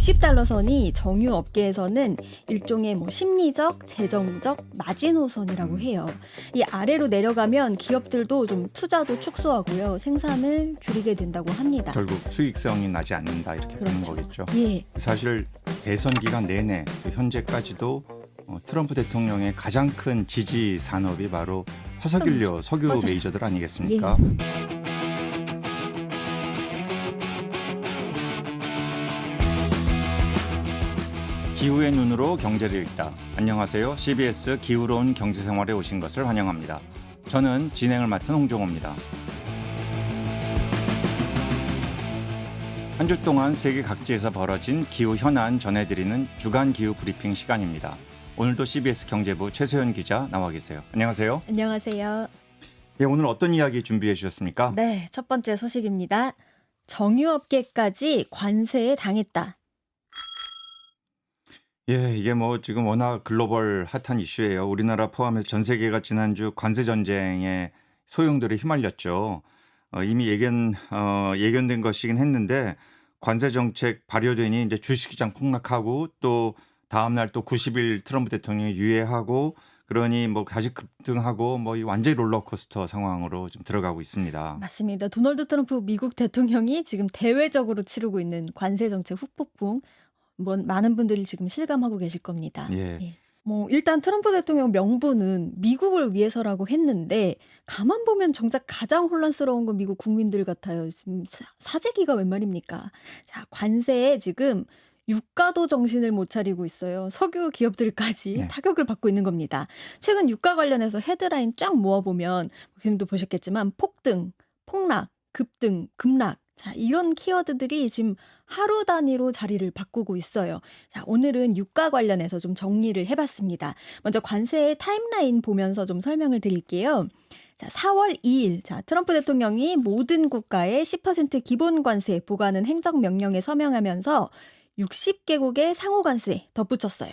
$60 선이 정유 업계에서는 일종의 심리적, 재정적 마지노선이라고 해요. 이 아래로 내려가면 기업들도 좀 투자도 축소하고요. 생산을 줄이게 된다고 합니다. 결국 수익성이 나지 않는다 이렇게 보는 그렇죠. 거겠죠. 예. 사실 대선 기간 내내 또 현재까지도 트럼프 대통령의 가장 큰 지지 산업이 바로 화석연료, 석유 맞아요. 메이저들 아니겠습니까? 기후의 눈으로 경제를 읽다. 안녕하세요. CBS 기후로운 경제생활에 오신 것을 환영합니다. 저는 진행을 맡은 홍종호입니다. 한 주 동안 세계 각지에서 벌어진 기후 현안 전해드리는 주간 기후 브리핑 시간입니다. 오늘도 CBS 경제부 최소연 기자 나와 계세요. 안녕하세요. 안녕하세요. 네, 오늘 어떤 이야기 준비해 주셨습니까? 네, 첫 번째 소식입니다. 정유업계까지 관세에 당했다. 예, 이게 지금 워낙 글로벌 핫한 이슈예요. 우리나라 포함해서 전 세계가 지난주 관세 전쟁에 소용돌이 휘말렸죠. 이미 예견된 것이긴 했는데 관세 정책 발효되니 이제 주식시장 폭락하고 또 다음 날 또 90일 트럼프 대통령이 유예하고 그러니 다시 급등하고 이 완전히 롤러코스터 상황으로 좀 들어가고 있습니다. 맞습니다. 도널드 트럼프 미국 대통령이 지금 대외적으로 치르고 있는 관세 정책 후폭풍 많은 분들이 지금 실감하고 계실 겁니다. 예. 일단 트럼프 대통령 명분은 미국을 위해서라고 했는데 가만 보면 정작 가장 혼란스러운 건 미국 국민들 같아요. 지금 사재기가 웬 말입니까? 자, 관세에 지금 유가도 정신을 못 차리고 있어요. 석유 기업들까지 네. 타격을 받고 있는 겁니다. 최근 유가 관련해서 헤드라인 쫙 모아보면 지금도 보셨겠지만 폭등, 폭락, 급등, 급락 자, 이런 키워드들이 지금 하루 단위로 자리를 바꾸고 있어요. 자, 오늘은 유가 관련해서 좀 정리를 해봤습니다. 먼저 관세의 타임라인 보면서 좀 설명을 드릴게요. 자, 4월 2일, 트럼프 대통령이 모든 국가에 10% 기본 관세 부과하는 행정명령에 서명하면서 60개국의 상호관세 덧붙였어요.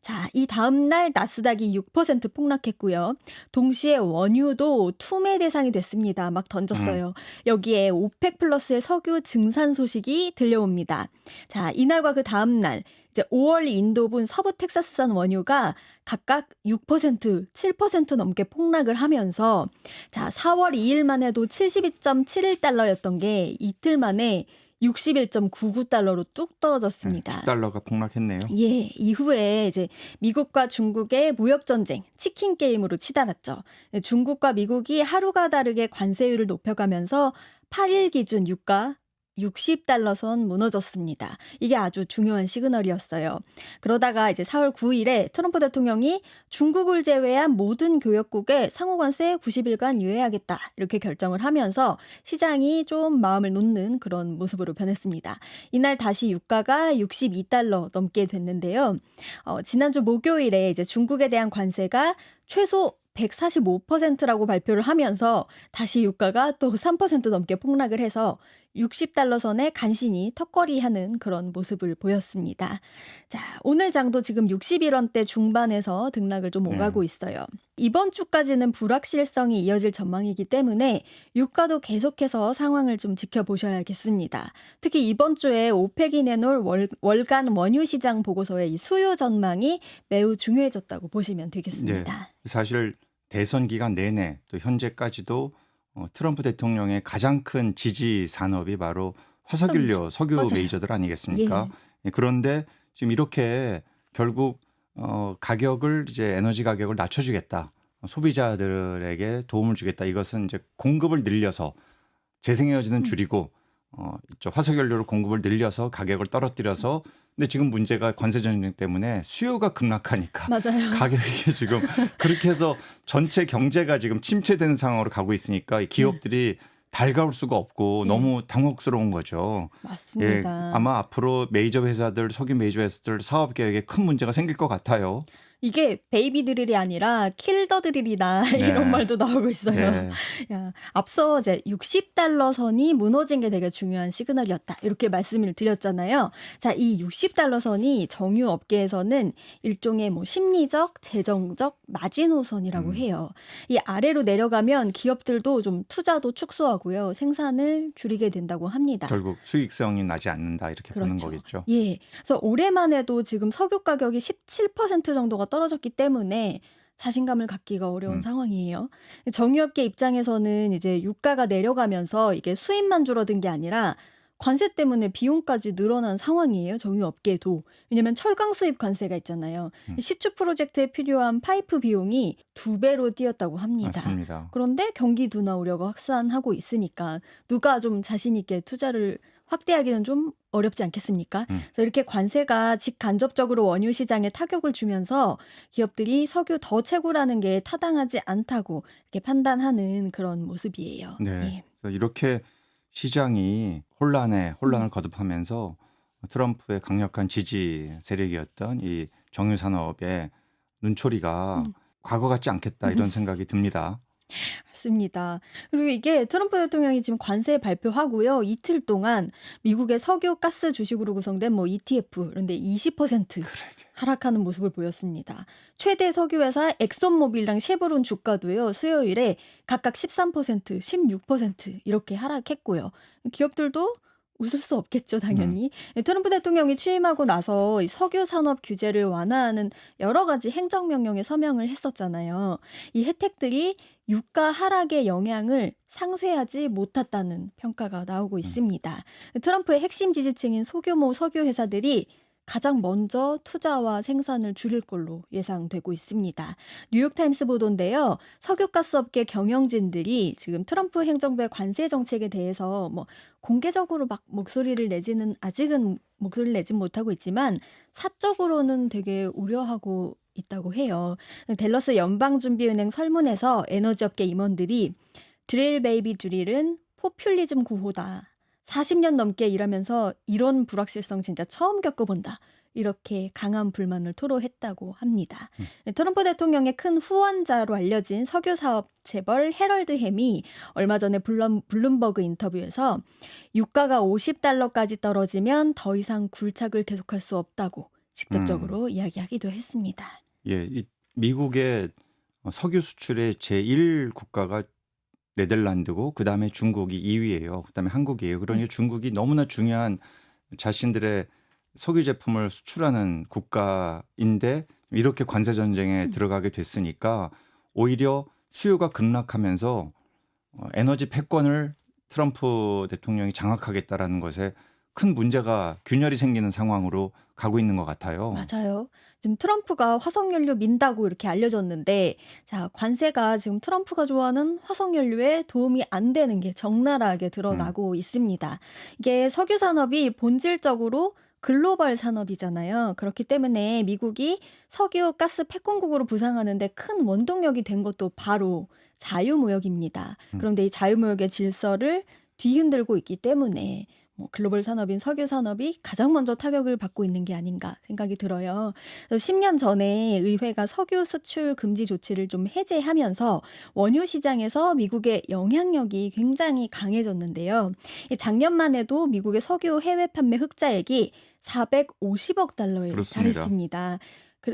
자, 이 다음 날 나스닥이 6% 폭락했고요. 동시에 원유도 투매 대상이 됐습니다. 막 던졌어요. 여기에 오펙 플러스의 석유 증산 소식이 들려옵니다. 자, 이날과 그 다음 날 이제 5월 인도분 서부 텍사스산 원유가 각각 6%, 7% 넘게 폭락을 하면서 자, 4월 2일만 해도 72.71달러였던 게 이틀 만에 61.99달러로 뚝 떨어졌습니다. 10달러가 폭락했네요. 예, 이후에 이제 미국과 중국의 무역 전쟁, 치킨 게임으로 치달았죠. 중국과 미국이 하루가 다르게 관세율을 높여가면서 8일 기준 유가 60달러 선 무너졌습니다. 이게 아주 중요한 시그널이었어요. 그러다가 이제 4월 9일에 트럼프 대통령이 중국을 제외한 모든 교역국에 상호관세 90일간 유예하겠다 이렇게 결정을 하면서 시장이 좀 마음을 놓는 그런 모습으로 변했습니다. 이날 다시 유가가 62달러 넘게 됐는데요. 지난주 목요일에 이제 중국에 대한 관세가 최소 145%라고 발표를 하면서 다시 유가가 또 3% 넘게 폭락을 해서 60달러 선에 간신히 턱걸이하는 그런 모습을 보였습니다. 자, 오늘 장도 지금 61원대 중반에서 등락을 좀 오가고 있어요. 이번 주까지는 불확실성이 이어질 전망이기 때문에 유가도 계속해서 상황을 좀 지켜보셔야겠습니다. 특히 이번 주에 오펙이 내놓을 월간 원유 시장 보고서의 이 수요 전망이 매우 중요해졌다고 보시면 되겠습니다. 네, 사실 대선 기간 내내 또 현재까지도 트럼프 대통령의 가장 큰 지지 산업이 바로 화석연료, 석유 맞아요. 메이저들 아니겠습니까? 예. 그런데 지금 이렇게 결국 가격을 이제 에너지 가격을 낮춰주겠다, 소비자들에게 도움을 주겠다. 이것은 이제 공급을 늘려서 재생에너지는 줄이고 이쪽 화석연료로 공급을 늘려서 가격을 떨어뜨려서 근데 지금 문제가 관세 전쟁 때문에 수요가 급락하니까 맞아요. 가격이 지금 그렇게 해서 전체 경제가 지금 침체되는 상황으로 가고 있으니까 이 기업들이 달가울 수가 없고 너무 당혹스러운 거죠. 맞습니다. 아마 앞으로 메이저 회사들, 석유 메이저 회사들 사업 계획에 큰 문제가 생길 것 같아요. 이게 베이비 드릴이 아니라 킬 더 드릴이다 이런 네. 말도 나오고 있어요. 예. 야, 앞서 이제 60달러 선이 무너진 게 되게 중요한 시그널이었다. 이렇게 말씀을 드렸잖아요. 자, 이 60달러 선이 정유 업계에서는 일종의 뭐 심리적, 재정적 마지노선이라고 음. 해요. 이 아래로 내려가면 기업들도 좀 투자도 축소하고요. 생산을 줄이게 된다고 합니다. 결국 수익성이 나지 않는다 이렇게 보는 그렇죠. 거겠죠. 예. 그래서 올해만 해도 지금 석유 가격이 17% 정도가 떨어졌기 때문에 자신감을 갖기가 어려운 음. 상황이에요. 정유업계 입장에서는 이제 유가가 내려가면서 이게 수입만 줄어든 게 아니라 관세 때문에 비용까지 늘어난 상황이에요. 정유업계도. 왜냐면 철강 수입 관세가 있잖아요. 음. 시추 프로젝트에 필요한 파이프 비용이 2배로 뛰었다고 합니다. 맞습니다. 그런데 경기 둔화 우려가 확산하고 있으니까 누가 좀 자신 있게 투자를 확대하기는 좀 어렵지 않겠습니까? 그래서 이렇게 관세가 직간접적으로 원유 시장에 타격을 주면서 기업들이 석유 더 채굴하는 게 타당하지 않다고 이렇게 판단하는 그런 모습이에요. 네. 예. 그래서 이렇게 시장이 혼란을 거듭하면서 트럼프의 강력한 지지 세력이었던 이 정유 산업의 눈초리가 음. 과거 같지 않겠다 이런 생각이 듭니다. 맞습니다. 그리고 이게 트럼프 대통령이 지금 관세 발표하고요. 이틀 동안 미국의 석유 가스 주식으로 구성된 뭐 ETF 그런데 20% 하락하는 모습을 보였습니다. 최대 석유 회사 엑손모빌이랑 쉐보론 주가도요. 수요일에 각각 13%, 16% 이렇게 하락했고요. 기업들도 웃을 수 없겠죠, 당연히. 트럼프 대통령이 취임하고 나서 이 석유 산업 규제를 완화하는 여러 가지 행정명령에 서명을 했었잖아요. 이 혜택들이 유가 하락의 영향을 상쇄하지 못했다는 평가가 나오고 있습니다. 트럼프의 핵심 지지층인 소규모 석유 회사들이 가장 먼저 투자와 생산을 줄일 걸로 예상되고 있습니다. 뉴욕타임스 보도인데요. 석유가스업계 경영진들이 지금 트럼프 행정부의 관세 정책에 대해서 뭐 공개적으로 막 아직은 목소리를 내진 못하고 있지만 사적으로는 되게 우려하고 있다고 해요. 댈러스 연방준비은행 설문에서 에너지업계 임원들이 드릴 베이비 드릴은 포퓰리즘 구호다. 40년 넘게 일하면서 이런 불확실성 진짜 처음 겪어본다. 이렇게 강한 불만을 토로했다고 합니다. 트럼프 대통령의 큰 후원자로 알려진 석유 사업 재벌 해럴드 햄이 얼마 전에 블룸버그 인터뷰에서 유가가 50달러까지 떨어지면 더 이상 굴착을 계속할 수 없다고 직접적으로 이야기하기도 했습니다. 예, 이 미국의 석유 수출의 제1 국가가 네덜란드고 그다음에 중국이 2위예요. 그다음에 한국이에요. 그러니 중국이 너무나 중요한 자신들의 석유 제품을 수출하는 국가인데 이렇게 관세 전쟁에 들어가게 됐으니까 오히려 수요가 급락하면서 에너지 패권을 트럼프 대통령이 장악하겠다라는 것에 큰 문제가 균열이 생기는 상황으로 가고 있는 것 같아요. 맞아요. 지금 트럼프가 화석연료 민다고 이렇게 알려졌는데, 자, 관세가 지금 트럼프가 좋아하는 화석연료에 도움이 안 되는 게 적나라하게 드러나고 있습니다. 이게 석유 산업이 본질적으로 글로벌 산업이잖아요. 그렇기 때문에 미국이 석유 가스 패권국으로 부상하는데 큰 원동력이 된 것도 바로 자유무역입니다. 그런데 이 자유무역의 질서를 뒤흔들고 있기 때문에 뭐 글로벌 산업인 석유 산업이 가장 먼저 타격을 받고 있는 게 아닌가 생각이 들어요. 10년 전에 의회가 석유 수출 금지 조치를 좀 해제하면서 원유 시장에서 미국의 영향력이 굉장히 강해졌는데요. 작년만 해도 미국의 석유 해외 판매 흑자액이 450억 달러에 그렇습니다. 달했습니다.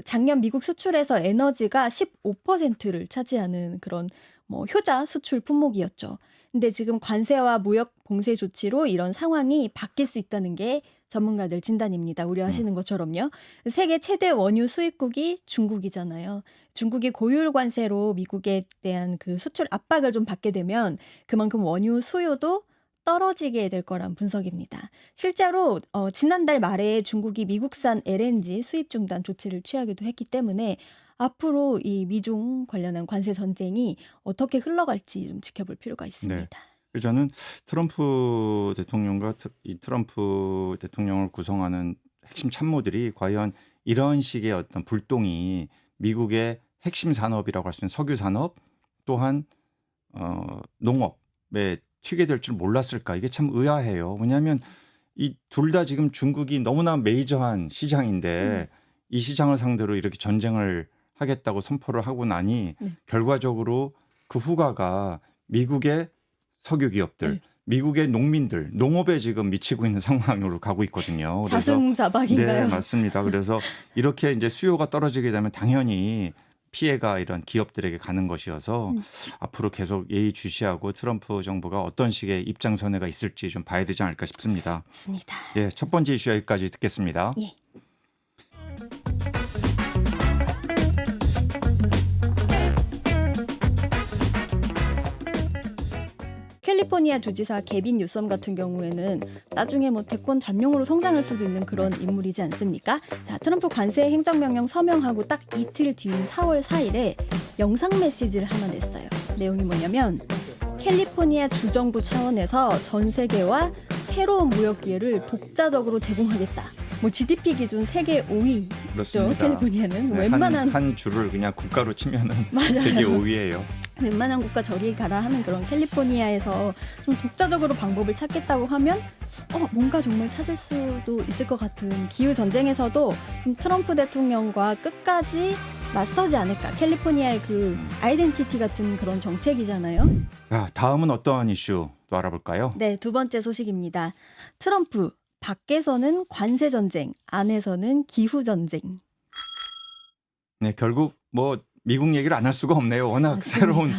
작년 미국 수출에서 에너지가 15%를 차지하는 그런 뭐 효자 수출 품목이었죠. 근데 지금 관세와 무역 봉쇄 조치로 이런 상황이 바뀔 수 있다는 게 전문가들 진단입니다. 우려하시는 것처럼요. 세계 최대 원유 수입국이 중국이잖아요. 중국이 고율 관세로 미국에 대한 그 수출 압박을 좀 받게 되면 그만큼 원유 수요도 떨어지게 될 거란 분석입니다. 실제로 지난달 말에 중국이 미국산 LNG 수입 중단 조치를 취하기도 했기 때문에 앞으로 이 미중 관련한 관세 전쟁이 어떻게 흘러갈지 좀 지켜볼 필요가 있습니다. 저는 트럼프 대통령과 이 트럼프 대통령을 구성하는 핵심 참모들이 과연 이런 식의 어떤 불똥이 미국의 핵심 산업이라고 할 수 있는 석유 산업 또한 농업에 튀게 될 줄 몰랐을까? 이게 참 의아해요. 왜냐하면 이 둘 다 지금 중국이 너무나 메이저한 시장인데 이 시장을 상대로 이렇게 전쟁을 하겠다고 선포를 하고 나니 네. 결과적으로 그 후과가 미국의 석유 기업들, 네. 미국의 농민들, 농업에 지금 미치고 있는 상황으로 가고 있거든요. 그래서 자승자박인가요? 네, 맞습니다. 그래서 이렇게 이제 수요가 떨어지게 되면 당연히 피해가 이런 기업들에게 가는 것이어서 앞으로 계속 예의주시하고 트럼프 정부가 어떤 식의 입장 선회가 있을지 좀 봐야 되지 않을까 싶습니다. 맞습니다. 예, 첫 번째 이슈 여기까지 듣겠습니다. 예. 캘리포니아 주지사 개빈 뉴섬 같은 경우에는 나중에 뭐 대권 잠룡으로 성장할 수도 있는 그런 인물이지 않습니까? 자, 트럼프 관세 행정명령 서명하고 딱 이틀 뒤인 4월 4일에 영상 메시지를 하나 냈어요. 내용이 뭐냐면 캘리포니아 주정부 차원에서 전 세계와 새로운 무역 기회를 독자적으로 제공하겠다. 뭐 GDP 기준 세계 5위죠. 그렇습니다. 캘리포니아는 네, 웬만한 한 줄을 그냥 국가로 치면은 맞아요. 세계 5위예요. 웬만한 국가 저리 가라 하는 그런 캘리포니아에서 좀 독자적으로 방법을 찾겠다고 하면 뭔가 정말 찾을 수도 있을 것 같은 기후 전쟁에서도 좀 트럼프 대통령과 끝까지 맞서지 않을까. 캘리포니아의 그 아이덴티티 같은 그런 정책이잖아요. 자, 다음은 어떠한 이슈 또 알아볼까요? 네, 두 번째 소식입니다. 트럼프 밖에서는 관세 전쟁, 안에서는 기후 전쟁. 네, 결국 뭐 미국 얘기를 안 할 수가 없네요. 워낙 맞습니다. 새로운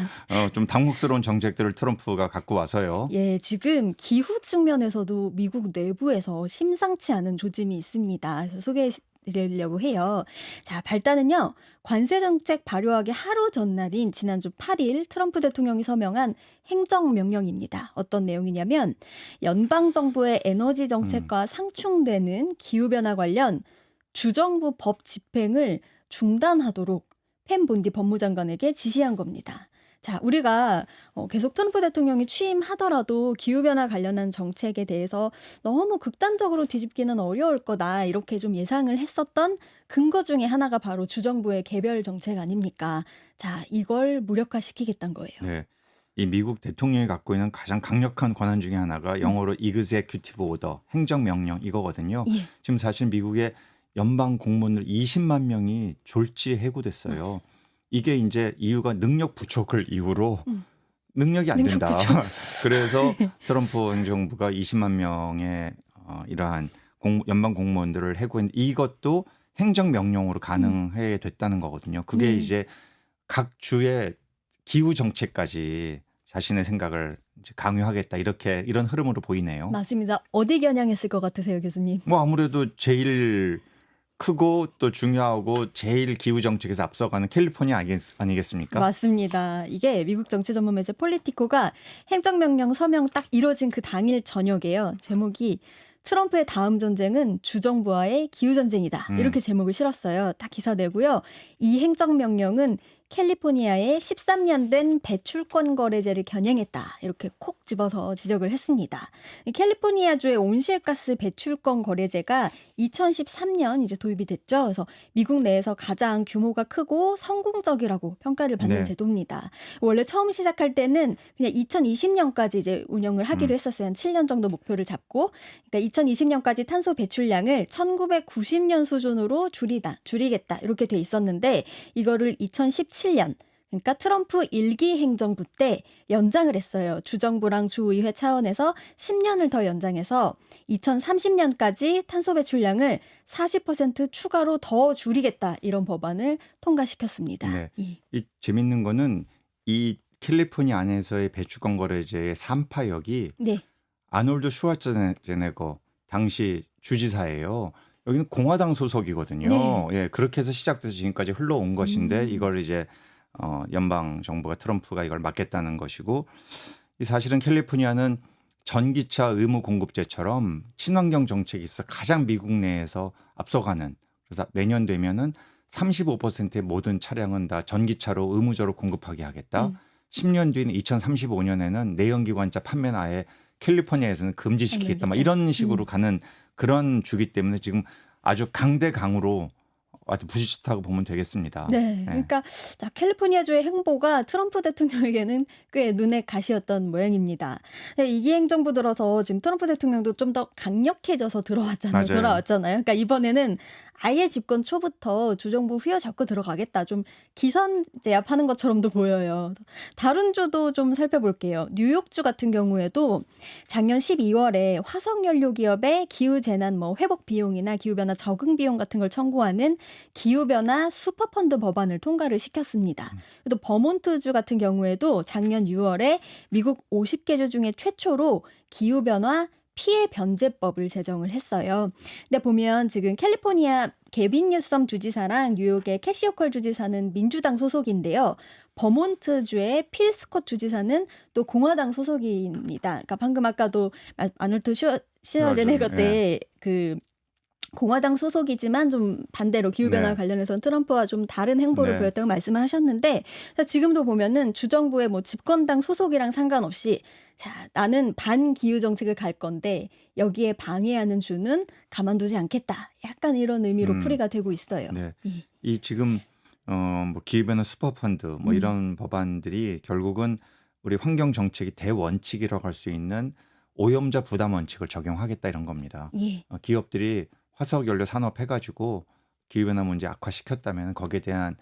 좀 당혹스러운 정책들을 트럼프가 갖고 와서요. 예, 지금 기후 측면에서도 미국 내부에서 심상치 않은 조짐이 있습니다. 그래서 소개해드리려고 해요. 자, 발단은요. 관세 정책 발효하기 하루 전날인 지난주 8일 트럼프 대통령이 서명한 행정명령입니다. 어떤 내용이냐면 연방정부의 에너지 정책과 상충되는 기후변화 관련 주정부 법 집행을 중단하도록 펜 본디 법무장관에게 지시한 겁니다. 자, 우리가 계속 트럼프 대통령이 취임하더라도 기후변화 관련한 정책에 대해서 너무 극단적으로 뒤집기는 어려울 거다 이렇게 좀 예상을 했었던 근거 중에 하나가 바로 주정부의 개별 정책 아닙니까? 자, 이걸 무력화시키겠다는 거예요. 네. 이 미국 대통령이 갖고 있는 가장 강력한 권한 중에 하나가 영어로 Executive Order, 행정명령 이거거든요. 예. 지금 사실 미국의 연방 공무원들 20만 명이 졸지 해고됐어요. 이게 이제 이유가 능력 부족을 이유로 능력이 안 능력 된다. 부족. 그래서 트럼프 행정부가 20만 명의 이러한 연방 공무원들을 해고했는데 이것도 행정명령으로 가능해 됐다는 거거든요. 그게 네. 이제 각 주의 기후 정책까지 자신의 생각을 이제 강요하겠다 이런 흐름으로 보이네요. 맞습니다. 어디 겨냥했을 것 같으세요, 교수님? 뭐 아무래도 제일 크고 또 중요하고 제일 기후 정책에서 앞서가는 캘리포니아 아니겠습니까? 맞습니다. 이게 미국 정치 전문 매체 폴리티코가 행정명령 서명 딱 이뤄진 그 당일 저녁에요. 제목이 트럼프의 다음 전쟁은 주정부와의 기후전쟁이다. 이렇게 제목을 실었어요. 딱 기사 내고요. 이 행정명령은 캘리포니아의 13년 된 배출권 거래제를 겨냥했다. 이렇게 콕 집어서 지적을 했습니다. 캘리포니아주의 온실가스 배출권 거래제가 2013년 이제 도입이 됐죠. 그래서 미국 내에서 가장 규모가 크고 성공적이라고 평가를 받는 네. 제도입니다. 원래 처음 시작할 때는 그냥 2020년까지 이제 운영을 하기로 했었어요. 한 7년 정도 목표를 잡고. 그러니까 2020년까지 탄소 배출량을 1990년 수준으로 줄이겠다. 이렇게 돼 있었는데 이거를 2017년 그러니까 트럼프 1기 행정부 때 연장을 했어요. 주정부랑 주의회 차원에서 10년을 더 연장해서 2030년까지 탄소 배출량을 40% 추가로 더 줄이겠다. 이런 법안을 통과시켰습니다. 네. 예. 이 재밌는 거는 이 캘리포니아 안에서의 배출권 거래제의 산파역이 네. 아놀드 슈왈츠제네거 당시 주지사예요. 여기는 공화당 소속이거든요. 네. 예, 그렇게 해서 시작돼서 지금까지 흘러온 것인데 이걸 이제 연방 정부가 트럼프가 이걸 막겠다는 것이고 이 사실은 캘리포니아는 전기차 의무 공급제처럼 친환경 정책이 있어 가장 미국 내에서 앞서가는 그래서 내년 되면은 35%의 모든 차량은 다 전기차로 의무적으로 공급하게 하겠다. 10년 뒤인 2035년에는 내연기관차 판매는 아예 캘리포니아에서는 금지시키겠다. 막 이런 식으로 가는 그런 주기 때문에 지금 아주 강대강으로 아주 부딪혔다고 보면 되겠습니다. 네. 예. 그러니까 자, 캘리포니아주의 행보가 트럼프 대통령에게는 꽤 눈에 가시였던 모양입니다. 네, 이기 행정부 들어서 지금 트럼프 대통령도 좀 더 강력해져서 맞아요. 돌아왔잖아요. 그러니까 이번에는 아예 집권 초부터 주정부 휘어잡고 들어가겠다. 좀 기선 제압하는 것처럼도 보여요. 다른 주도 좀 살펴볼게요. 뉴욕주 같은 경우에도 작년 12월에 화석연료 기업의 기후재난 회복 비용이나 기후변화 적응 비용 같은 걸 청구하는 기후변화 슈퍼펀드 법안을 통과를 시켰습니다. 또 버몬트주 같은 경우에도 작년 6월에 미국 50개 주 중에 최초로 기후변화 피해 변제법을 제정을 했어요. 근데 보면 지금 캘리포니아 게빈 뉴섬 주지사랑 뉴욕의 캐시 호컬 주지사는 민주당 소속인데요. 버몬트주의 필 스콧 주지사는 또 공화당 소속입니다. 그러니까 방금 아까도 아놀드 슈워제네거 맞아요. 때 그 공화당 소속이지만 좀 반대로 기후변화 네. 관련해서는 트럼프와 좀 다른 행보를 네. 보였다고 말씀을 하셨는데, 자, 지금도 보면은 주정부의 집권당 소속이랑 상관없이 자, 나는 반기후 정책을 갈 건데 여기에 방해하는 주는 가만두지 않겠다. 약간 이런 의미로 음. 풀이가 되고 있어요. 네. 이. 이 지금 기후변화 슈퍼펀드 음. 이런 법안들이 결국은 우리 환경 정책의 대원칙이라고 할 수 있는 오염자 부담 원칙을 적용하겠다 이런 겁니다. 예. 기업들이 화석 연료 산업 해가지고 기후변화 문제 악화시켰다면 거기에 대한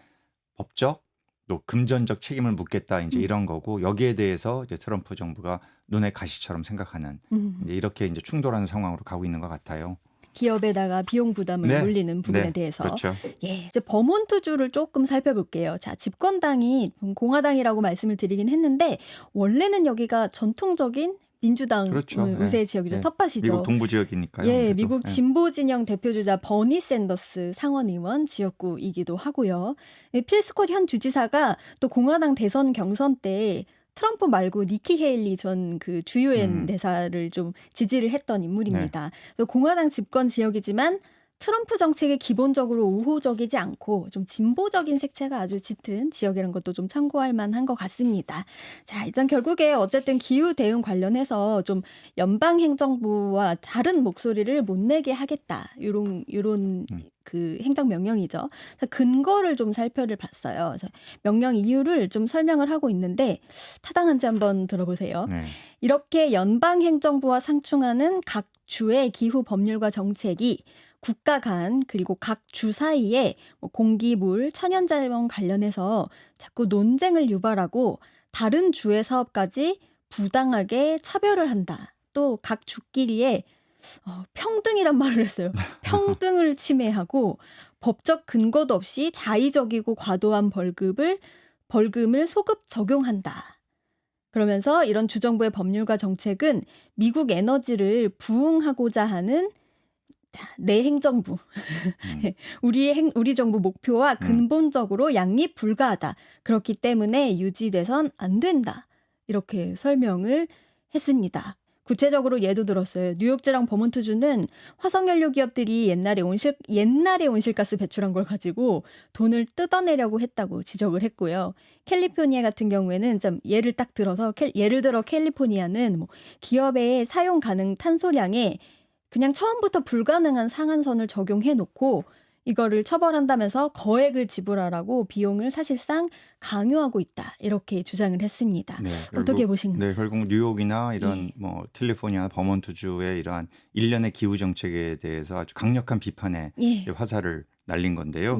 법적 또 금전적 책임을 묻겠다 이제 이런 거고, 여기에 대해서 이제 트럼프 정부가 눈의 가시처럼 생각하는 이제 이렇게 이제 충돌하는 상황으로 가고 있는 것 같아요. 기업에다가 비용 부담을 네. 물리는 부분에 네. 대해서. 그렇죠. 예, 이제 버몬트주를 조금 살펴볼게요. 자, 집권당이 공화당이라고 말씀을 드리긴 했는데 원래는 여기가 전통적인 민주당 그렇죠. 우세 지역이죠. 네. 텃밭이죠. 미국 동부 지역이니까요. 예, 아무래도. 미국 예. 진보 진영 대표주자 버니 샌더스 상원 의원 지역구이기도 하고요. 필 스콧 현 주지사가 또 공화당 대선 경선 때 트럼프 말고 니키 헤일리 전 그 주요엔 대사를 좀 지지를 했던 인물입니다. 또 공화당 집권 지역이지만 트럼프 정책에 기본적으로 우호적이지 않고 좀 진보적인 색채가 아주 짙은 지역이라는 것도 좀 참고할 만한 것 같습니다. 자, 일단 결국에 어쨌든 기후 대응 관련해서 좀 연방 행정부와 다른 목소리를 못 내게 하겠다. 요런 그 행정 명령이죠. 자, 근거를 좀 살펴를 봤어요. 그래서 명령 이유를 좀 설명을 하고 있는데 타당한지 한번 들어보세요. 네. 이렇게 연방 행정부와 상충하는 각 주의 기후 법률과 정책이 국가 간 그리고 각 주 사이에 공기, 물, 천연자원 관련해서 자꾸 논쟁을 유발하고 다른 주의 사업까지 부당하게 차별을 한다. 또 각 주끼리에 평등이란 말을 했어요. 평등을 침해하고 법적 근거도 없이 자의적이고 과도한 벌금을 소급 적용한다. 그러면서 이런 주정부의 법률과 정책은 미국 에너지를 부흥하고자 하는 내 행정부, 우리 정부 목표와 근본적으로 양립 불가하다. 그렇기 때문에 유지돼선 안 된다. 이렇게 설명을 했습니다. 구체적으로 예도 들었어요. 뉴욕주랑 버몬트주는 화석연료 기업들이 옛날에 온실가스 배출한 걸 가지고 돈을 뜯어내려고 했다고 지적을 했고요. 캘리포니아 같은 경우에는 좀 예를 들어 캘리포니아는 기업의 사용 가능 탄소량에 그냥 처음부터 불가능한 상한선을 적용해 놓고 이거를 처벌한다면서 거액을 지불하라고 비용을 사실상 강요하고 있다. 이렇게 주장을 했습니다. 네, 어떻게 보신가요? 네, 결국 뉴욕이나 이런 캘리포니아, 버몬트주의 이러한 일련의 기후 정책에 대해서 아주 강력한 비판의 화살을 날린 건데요.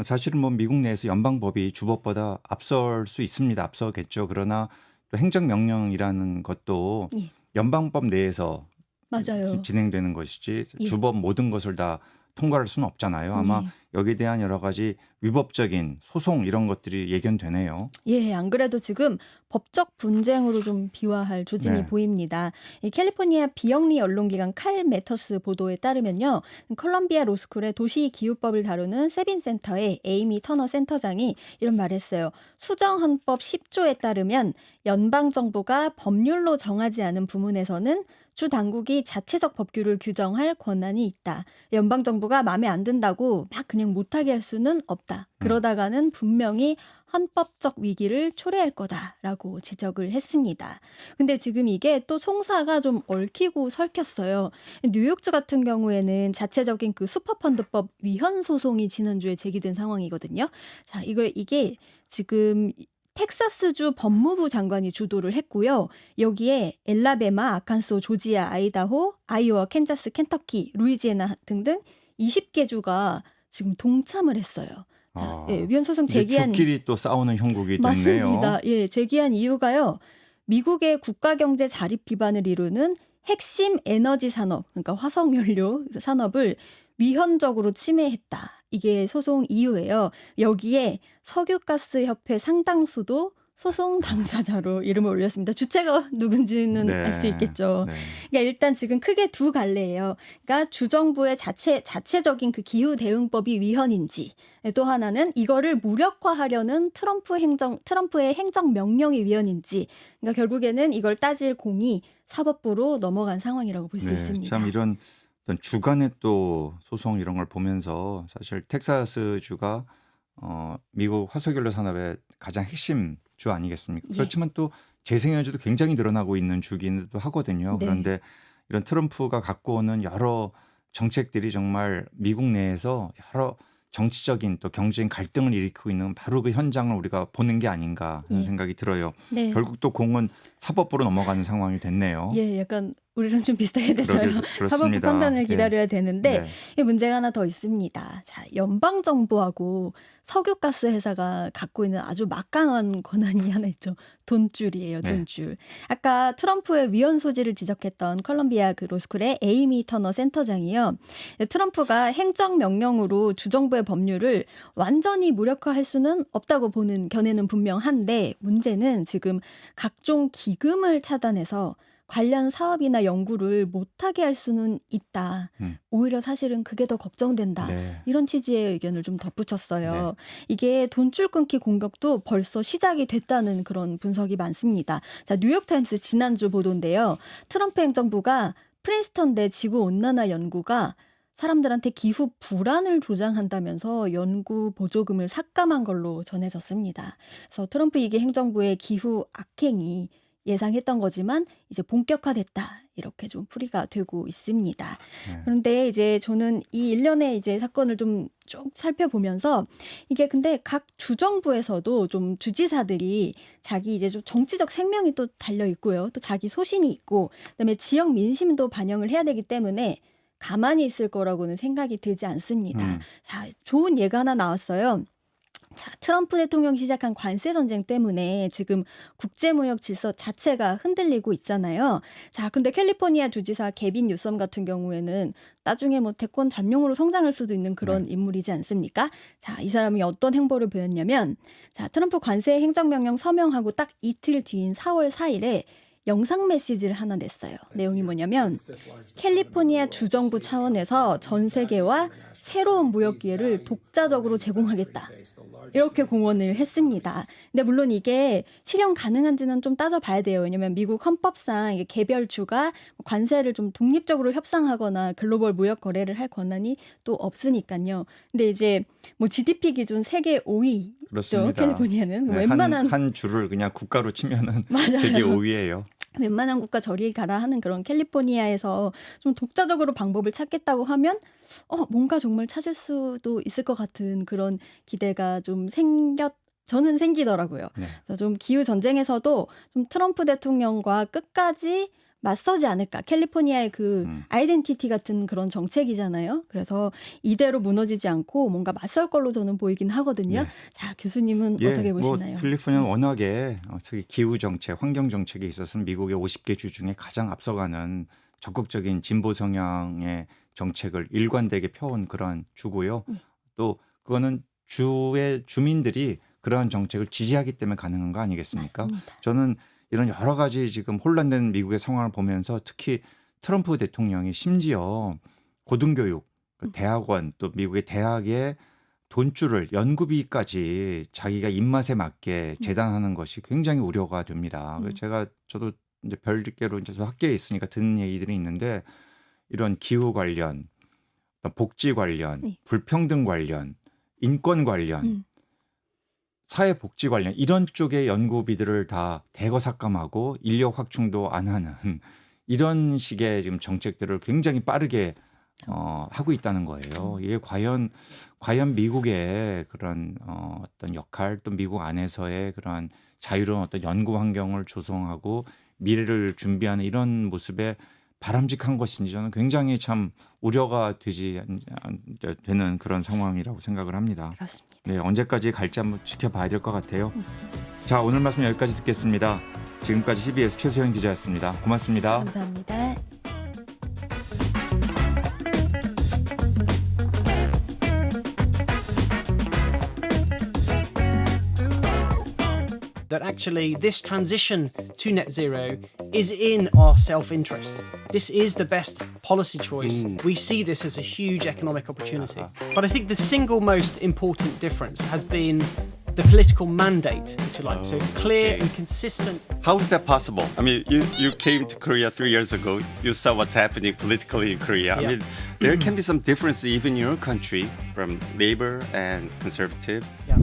사실은 미국 내에서 연방법이 주법보다 앞설 수 있습니다. 앞서겠죠. 그러나 또 행정명령이라는 것도 연방법 내에서 맞아요. 진행되는 것이지 주법 모든 것을 다 통과할 수는 없잖아요. 아마 여기에 대한 여러 가지 위법적인 소송 이런 것들이 예견되네요. 예, 안 그래도 지금 법적 분쟁으로 좀 비화할 조짐이 보입니다. 이 캘리포니아 비영리 언론기관 칼 매터스 보도에 따르면요. 컬럼비아 로스쿨의 도시기후법을 다루는 세빈 센터의 에이미 터너 센터장이 이런 말을 했어요. 수정헌법 10조에 따르면 연방정부가 법률로 정하지 않은 부문에서는 주 당국이 자체적 법규를 규정할 권한이 있다. 연방정부가 마음에 안 든다고 막 그냥 못하게 할 수는 없다. 그러다가는 분명히 헌법적 위기를 초래할 거다라고 지적을 했습니다. 근데 지금 이게 또 송사가 좀 얽히고 설켰어요. 뉴욕주 같은 경우에는 자체적인 그 슈퍼펀드법 위헌 소송이 지난주에 제기된 상황이거든요. 자, 이게 지금 텍사스주 법무부 장관이 주도를 했고요. 여기에 엘라베마, 아칸소, 조지아, 아이다호, 아이오와, 캔자스, 켄터키, 루이지애나 등등 20개 주가 지금 동참을 했어요. 자, 예, 아, 위헌 소송 이제 제기한 주끼리 또 싸우는 형국이 됐네요. 맞습니다. 예, 제기한 이유가요. 미국의 국가 경제 자립 기반을 이루는 핵심 에너지 산업, 그러니까 화석 연료 산업을 위헌적으로 침해했다. 이게 소송 이유예요. 여기에 석유가스협회 상당수도 소송 당사자로 이름을 올렸습니다. 주체가 누군지는 알 수 네, 있겠죠. 네, 그러니까 일단 지금 크게 두 갈래예요. 그러니까 주정부의 자체적인 그 기후 대응법이 위헌인지, 또 하나는 이거를 무력화하려는 트럼프의 행정 명령이 위헌인지. 그러니까 결국에는 이걸 따질 공이 사법부로 넘어간 상황이라고 볼 수 네. 있습니다. 참 이런 어떤 주간의 또 소송 이런 걸 보면서 사실 텍사스주가 미국 화석연료 산업의 가장 핵심 주 아니겠습니까? 예. 그렇지만 또 재생에너지도 굉장히 늘어나고 있는 주기도 하거든요. 네. 그런데 이런 트럼프가 갖고 오는 여러 정책들이 정말 미국 내에서 여러 정치적인 또 경제적인 갈등을 일으키고 있는 바로 그 현장을 우리가 보는 게 아닌가 하는 예. 생각이 들어요. 네. 결국 또 공은 사법부로 넘어가는 상황이 됐네요. 예, 약간 우리랑 좀 비슷하게 됐어요. 사법부 그렇습니다. 판단을 예. 기다려야 되는데 네. 이 문제가 하나 더 있습니다. 자, 연방 정부하고 석유가스 회사가 갖고 있는 아주 막강한 권한이 하나 있죠. 돈줄이에요, 네. 돈줄. 아까 트럼프의 위헌 소지를 지적했던 컬럼비아 그 로스쿨의 에이미 터너 센터장이요. 트럼프가 행정 명령으로 주정부의 법률을 완전히 무력화할 수는 없다고 보는 견해는 분명한데 문제는 지금 각종 기금을 차단해서 관련 사업이나 연구를 못하게 할 수는 있다. 오히려 사실은 그게 더 걱정된다. 네. 이런 취지의 의견을 좀 덧붙였어요. 이게 돈줄 끊기 공격도 벌써 시작이 됐다는 그런 분석이 많습니다. 자, 뉴욕타임스 지난주 보도인데요. 트럼프 행정부가 프린스턴대 지구온난화 연구가 사람들한테 기후 불안을 조장한다면서 연구 보조금을 삭감한 걸로 전해졌습니다. 그래서 트럼프 2기 행정부의 기후 악행이 예상했던 거지만 이제 본격화됐다. 이렇게 좀 풀이가 되고 있습니다. 네. 그런데 이제 저는 이 일련의 이제 사건을 좀 쭉 살펴보면서 이게 근데 각 주정부에서도 좀 주지사들이 자기 이제 좀 정치적 생명이 또 달려 있고요. 또 자기 소신이 있고 그다음에 지역 민심도 반영을 해야 되기 때문에 가만히 있을 거라고는 생각이 들지 않습니다. 자, 좋은 예가 하나 나왔어요. 자, 트럼프 대통령이 시작한 관세 전쟁 때문에 지금 국제무역 질서 자체가 흔들리고 있잖아요. 자, 근데 캘리포니아 주지사 개빈 뉴섬 같은 경우에는 나중에 뭐 대권 잠룡으로 성장할 수도 있는 그런 인물이지 않습니까? 자, 이 사람이 어떤 행보를 보였냐면, 자, 트럼프 관세 행정명령 서명하고 딱 이틀 뒤인 4월 4일에 영상 메시지를 하나 냈어요. 내용이 뭐냐면 캘리포니아 주정부 차원에서 전 세계와 새로운 무역 기회를 독자적으로 제공하겠다. 이렇게 공언을 했습니다. 근데 물론 이게 실현 가능한지는 좀 따져봐야 돼요. 왜냐하면 미국 헌법상 이게 개별주가 관세를 좀 독립적으로 협상하거나 글로벌 무역 거래를 할 권한이 또 없으니까요. 근데 이제 뭐 GDP 기준 세계 5위 그렇습니다. 캘리포니아는 네, 웬만한 한 주를 그냥 국가로 치면은 맞아요. 세계 5위예요. 웬만한 국가 저리 가라 하는 그런 캘리포니아에서 좀 독자적으로 방법을 찾겠다고 하면 뭔가 정말 찾을 수도 있을 것 같은 그런 기대가 좀 저는 생기더라고요. 네. 그래서 좀 기후 전쟁에서도 좀 트럼프 대통령과 끝까지 맞서지 않을까. 캘리포니아의 그 아이덴티티 같은 그런 정책이잖아요. 그래서 이대로 무너지지 않고 뭔가 맞설 걸로 저는 보이긴 하거든요. 네. 자, 교수님은 예, 어떻게 보시나요? 캘리포니아는 워낙에 특히 기후 정책, 환경 정책에 있어서는 미국의 50개 주 중에 가장 앞서가는 적극적인 진보 성향의 정책을 일관되게 펴온 그런 주고요. 또 그거는 주의 주민들이 그러한 정책을 지지하기 때문에 가능한 거 아니겠습니까? 맞습니다. 저는 이런 여러 가지 지금 혼란된 미국의 상황을 보면서 특히 트럼프 대통령이 심지어 고등교육, 대학원 또 미국의 대학의 돈줄을 연구비까지 자기가 입맛에 맞게 재단하는 것이 굉장히 우려가 됩니다. 그래서 저도 이제 별개로 이제 학계에 있으니까 듣는 얘기들이 있는데 이런 기후 관련, 복지 관련, 네. 불평등 관련, 인권 관련 사회복지 관련 이런 쪽의 연구비들을 다 대거 삭감하고 인력 확충도 안 하는 이런 식의 지금 정책들을 굉장히 빠르게 하고 있다는 거예요. 이게 과연 미국의 그런 어떤 역할 또 미국 안에서의 그런 자유로운 어떤 연구 환경을 조성하고 미래를 준비하는 이런 모습에 바람직한 것인지 저는 굉장히 참 우려가 되는 그런 상황이라고 생각을 합니다. 그렇습니다. 네, 언제까지 갈지 한번 지켜봐야 될 것 같아요. 자, 오늘 말씀 여기까지 듣겠습니다. 지금까지 CBS 최소영 기자였습니다. 고맙습니다. 감사합니다. That actually this transition to net zero is in our self-interest. This is the best policy choice. We see this as a huge economic opportunity. But I think the single most important difference has been the political mandate, if you like. So clear and consistent. How is that possible? I mean, you came to Korea 3 years ago. You saw what's happening politically in Korea. I Yeah. mean, there can be some difference even in your country from Labour and Conservative. Yeah.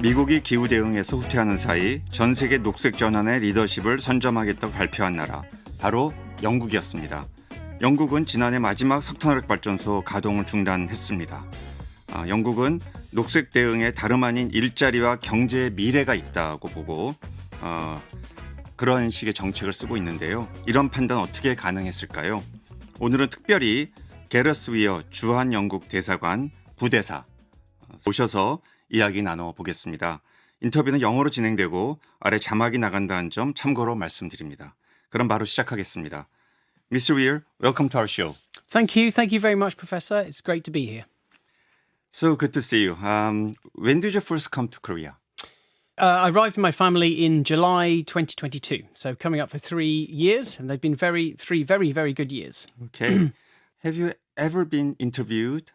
미국이 기후 대응에서 후퇴하는 사이 전 세계 녹색 전환의 리더십을 선점하겠다고 발표한 나라 바로 영국이었습니다. 영국은 지난해 마지막 석탄화력 발전소 가동을 중단했습니다. 영국은 녹색 대응에 다름 아닌 일자리와 경제의 미래가 있다고 보고 그런 식의 정책을 쓰고 있는데요. 이런 판단 어떻게 가능했을까요? 오늘은 특별히 게러스 위어 주한 영국 대사관 부대사 모셔서 이야기 나눠보겠습니다. 인터뷰는 영어로 진행되고 아래 자막이 나간다는 점 참고로 말씀드립니다. 그럼 바로 시작하겠습니다. Mr. Weir, welcome to our show. Thank you. Thank you very much, Professor. It's great to be here. So good to see you. When did you first come to Korea? I arrived with my family in July 2022. So coming up for 3 years, and they've been three very, very good years. Okay. Have you ever been interviewed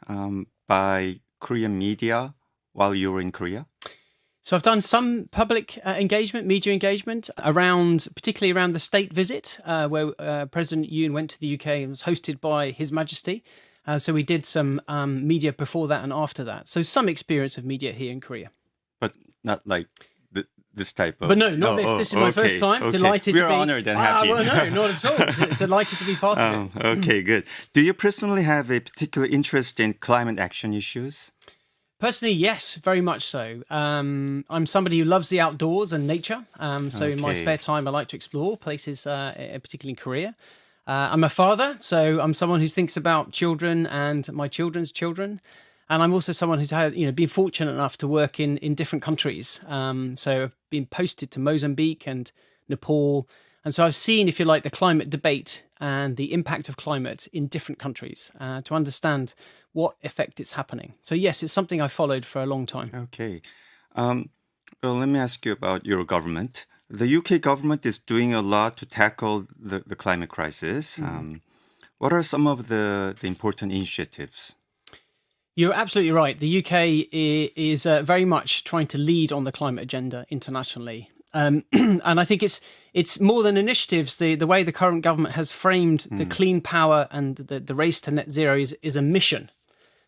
by Korean media while you were in Korea? So I've done some public engagement, media engagement particularly around the state visit, where President Yoon went to the UK and was hosted by His Majesty. So we did some media before that and after that. So some experience of media here in Korea. But not like this type of... But no, not this. This is my first time. Okay. Delighted to be... We're honored and happy. Well, no, not at all. Delighted to be part of it. Okay, good. Do you personally have a particular interest in climate action issues? Personally, yes, very much so. I'm somebody who loves the outdoors and nature. So in my Okay. spare time, I like to explore places, particularly in Korea. I'm a father, so I'm someone who thinks about children and my children's children. And I'm also someone who's been fortunate enough to work in different countries. So I've been posted to Mozambique and Nepal. And so I've seen, if you like, the climate debate and the impact of climate in different countries to understand what effect it's happening. So yes, it's something I followed for a long time. Okay. Well, let me ask you about your government. The UK government is doing a lot to tackle the climate crisis. What are some of the important initiatives? You're absolutely right. The UK is very much trying to lead on the climate agenda internationally. And I think it's more than initiatives. The way the current government has framed the clean power and the race to net zero is a mission.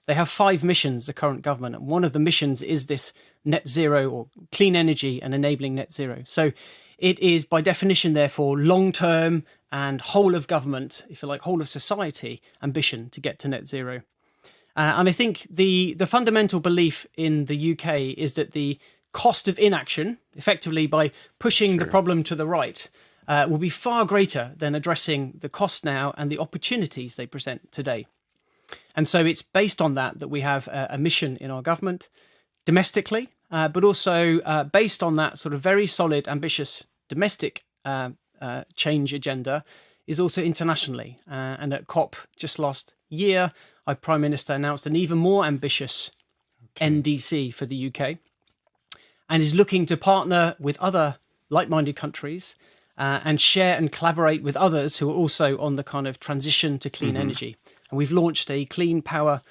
They have 5 missions, the current government, and one of the missions is this net zero or clean energy and enabling net zero. So it is by definition, therefore, long-term and whole of government, if you like, whole of society ambition to get to net zero. And I think the fundamental belief in the UK is that the cost of inaction, effectively by pushing the problem to the right, will be far greater than addressing the cost now and the opportunities they present today. And so it's based on that we have a mission in our government domestically, but also based on that sort of very solid, ambitious domestic change agenda is also internationally. And at COP just last year, our Prime Minister announced an even more ambitious NDC for the UK and is looking to partner with other like-minded countries and share and collaborate with others who are also on the kind of transition to clean energy. And we've launched a global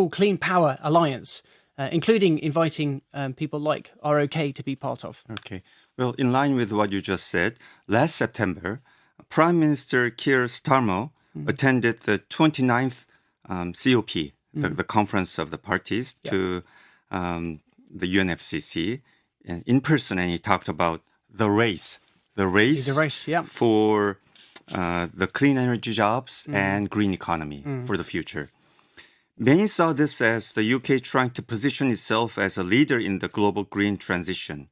clean power alliance, including inviting people like ROK to be part of. Okay. Well, in line with what you just said, last September, Prime Minister Keir Starmer attended the 29th COP, the Conference of the Parties to the UNFCCC in person, and he talked about the race yeah. for the clean energy jobs and green economy for the future. Many saw this as the UK trying to position itself as a leader in the global green transition.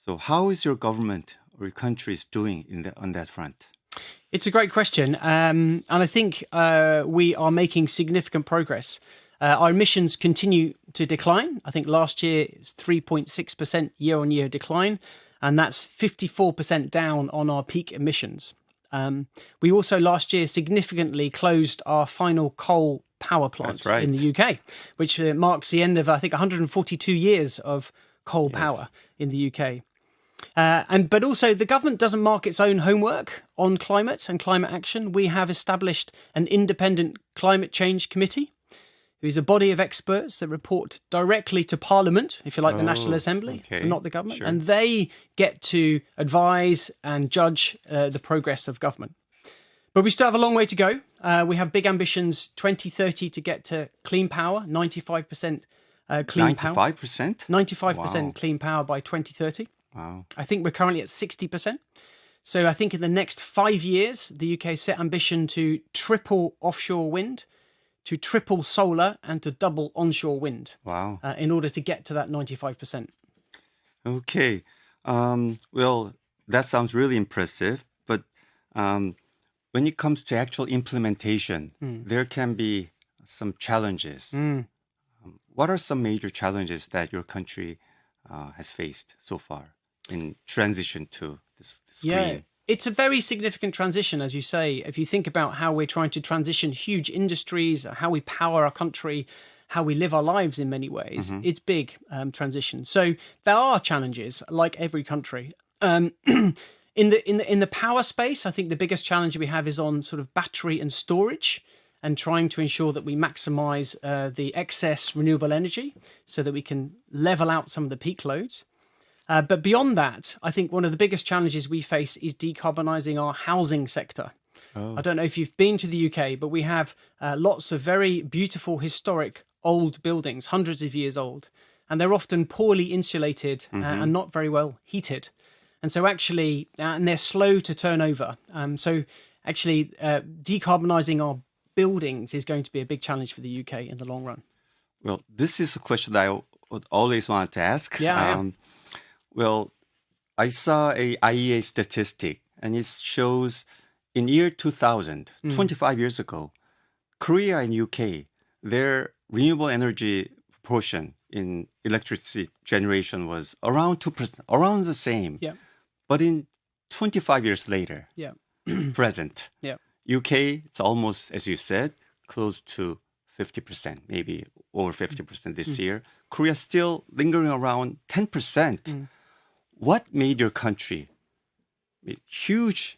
So how is your government or your countries doing on that front? It's a great question. And I think we are making significant progress. Our emissions continue to decline. I think last year it was 3.6% year-on-year decline, and that's 54% down on our peak emissions. We also last year significantly closed our final coal power plants in the UK, which marks the end of, I think, 142 years of coal power in the UK. But also the government doesn't mark its own homework on climate and climate action. We have established an independent climate change committee, who is a body of experts that report directly to Parliament, if you like, the National Assembly, so not the government. Sure. And they get to advise and judge the progress of government. But we still have a long way to go. We have big ambitions, 2030, to get to clean power, 95% clean power. 95%? 95% clean power by 2030. Wow. I think we're currently at 60%. So I think in the next 5 years, the UK set ambition to triple offshore wind, to triple solar, and to double onshore wind. Wow. In order to get to that 95%. Okay. Well, that sounds really impressive. But when it comes to actual implementation, there can be some challenges. What are some major challenges that your country has faced so far in transition to this green? It's a very significant transition, as you say. If you think about how we're trying to transition huge industries, how we power our country, how we live our lives in many ways, it's big transition. So there are challenges, like every country. In the power space, I think the biggest challenge we have is on sort of battery and storage, and trying to ensure that we maximize the excess renewable energy so that we can level out some of the peak loads. But beyond that, I think one of the biggest challenges we face is decarbonizing our housing sector. I don't know if you've been to the UK, but we have lots of very beautiful, historic, old buildings, hundreds of years old, and they're often poorly insulated and not very well heated. And so actually, and they're slow to turn over. So actually, decarbonizing our buildings is going to be a big challenge for the UK in the long run. Well, this is a question that I would always wanted to ask. Well, I saw a IEA statistic, and it shows in year 2000, 25 years ago, Korea and UK, their renewable energy proportion in electricity generation was around 2%, around the same. But in 25 years later, present, UK, it's almost, as you said, close to 50%, maybe over 50% this year. Korea still lingering around 10%. What made your country a huge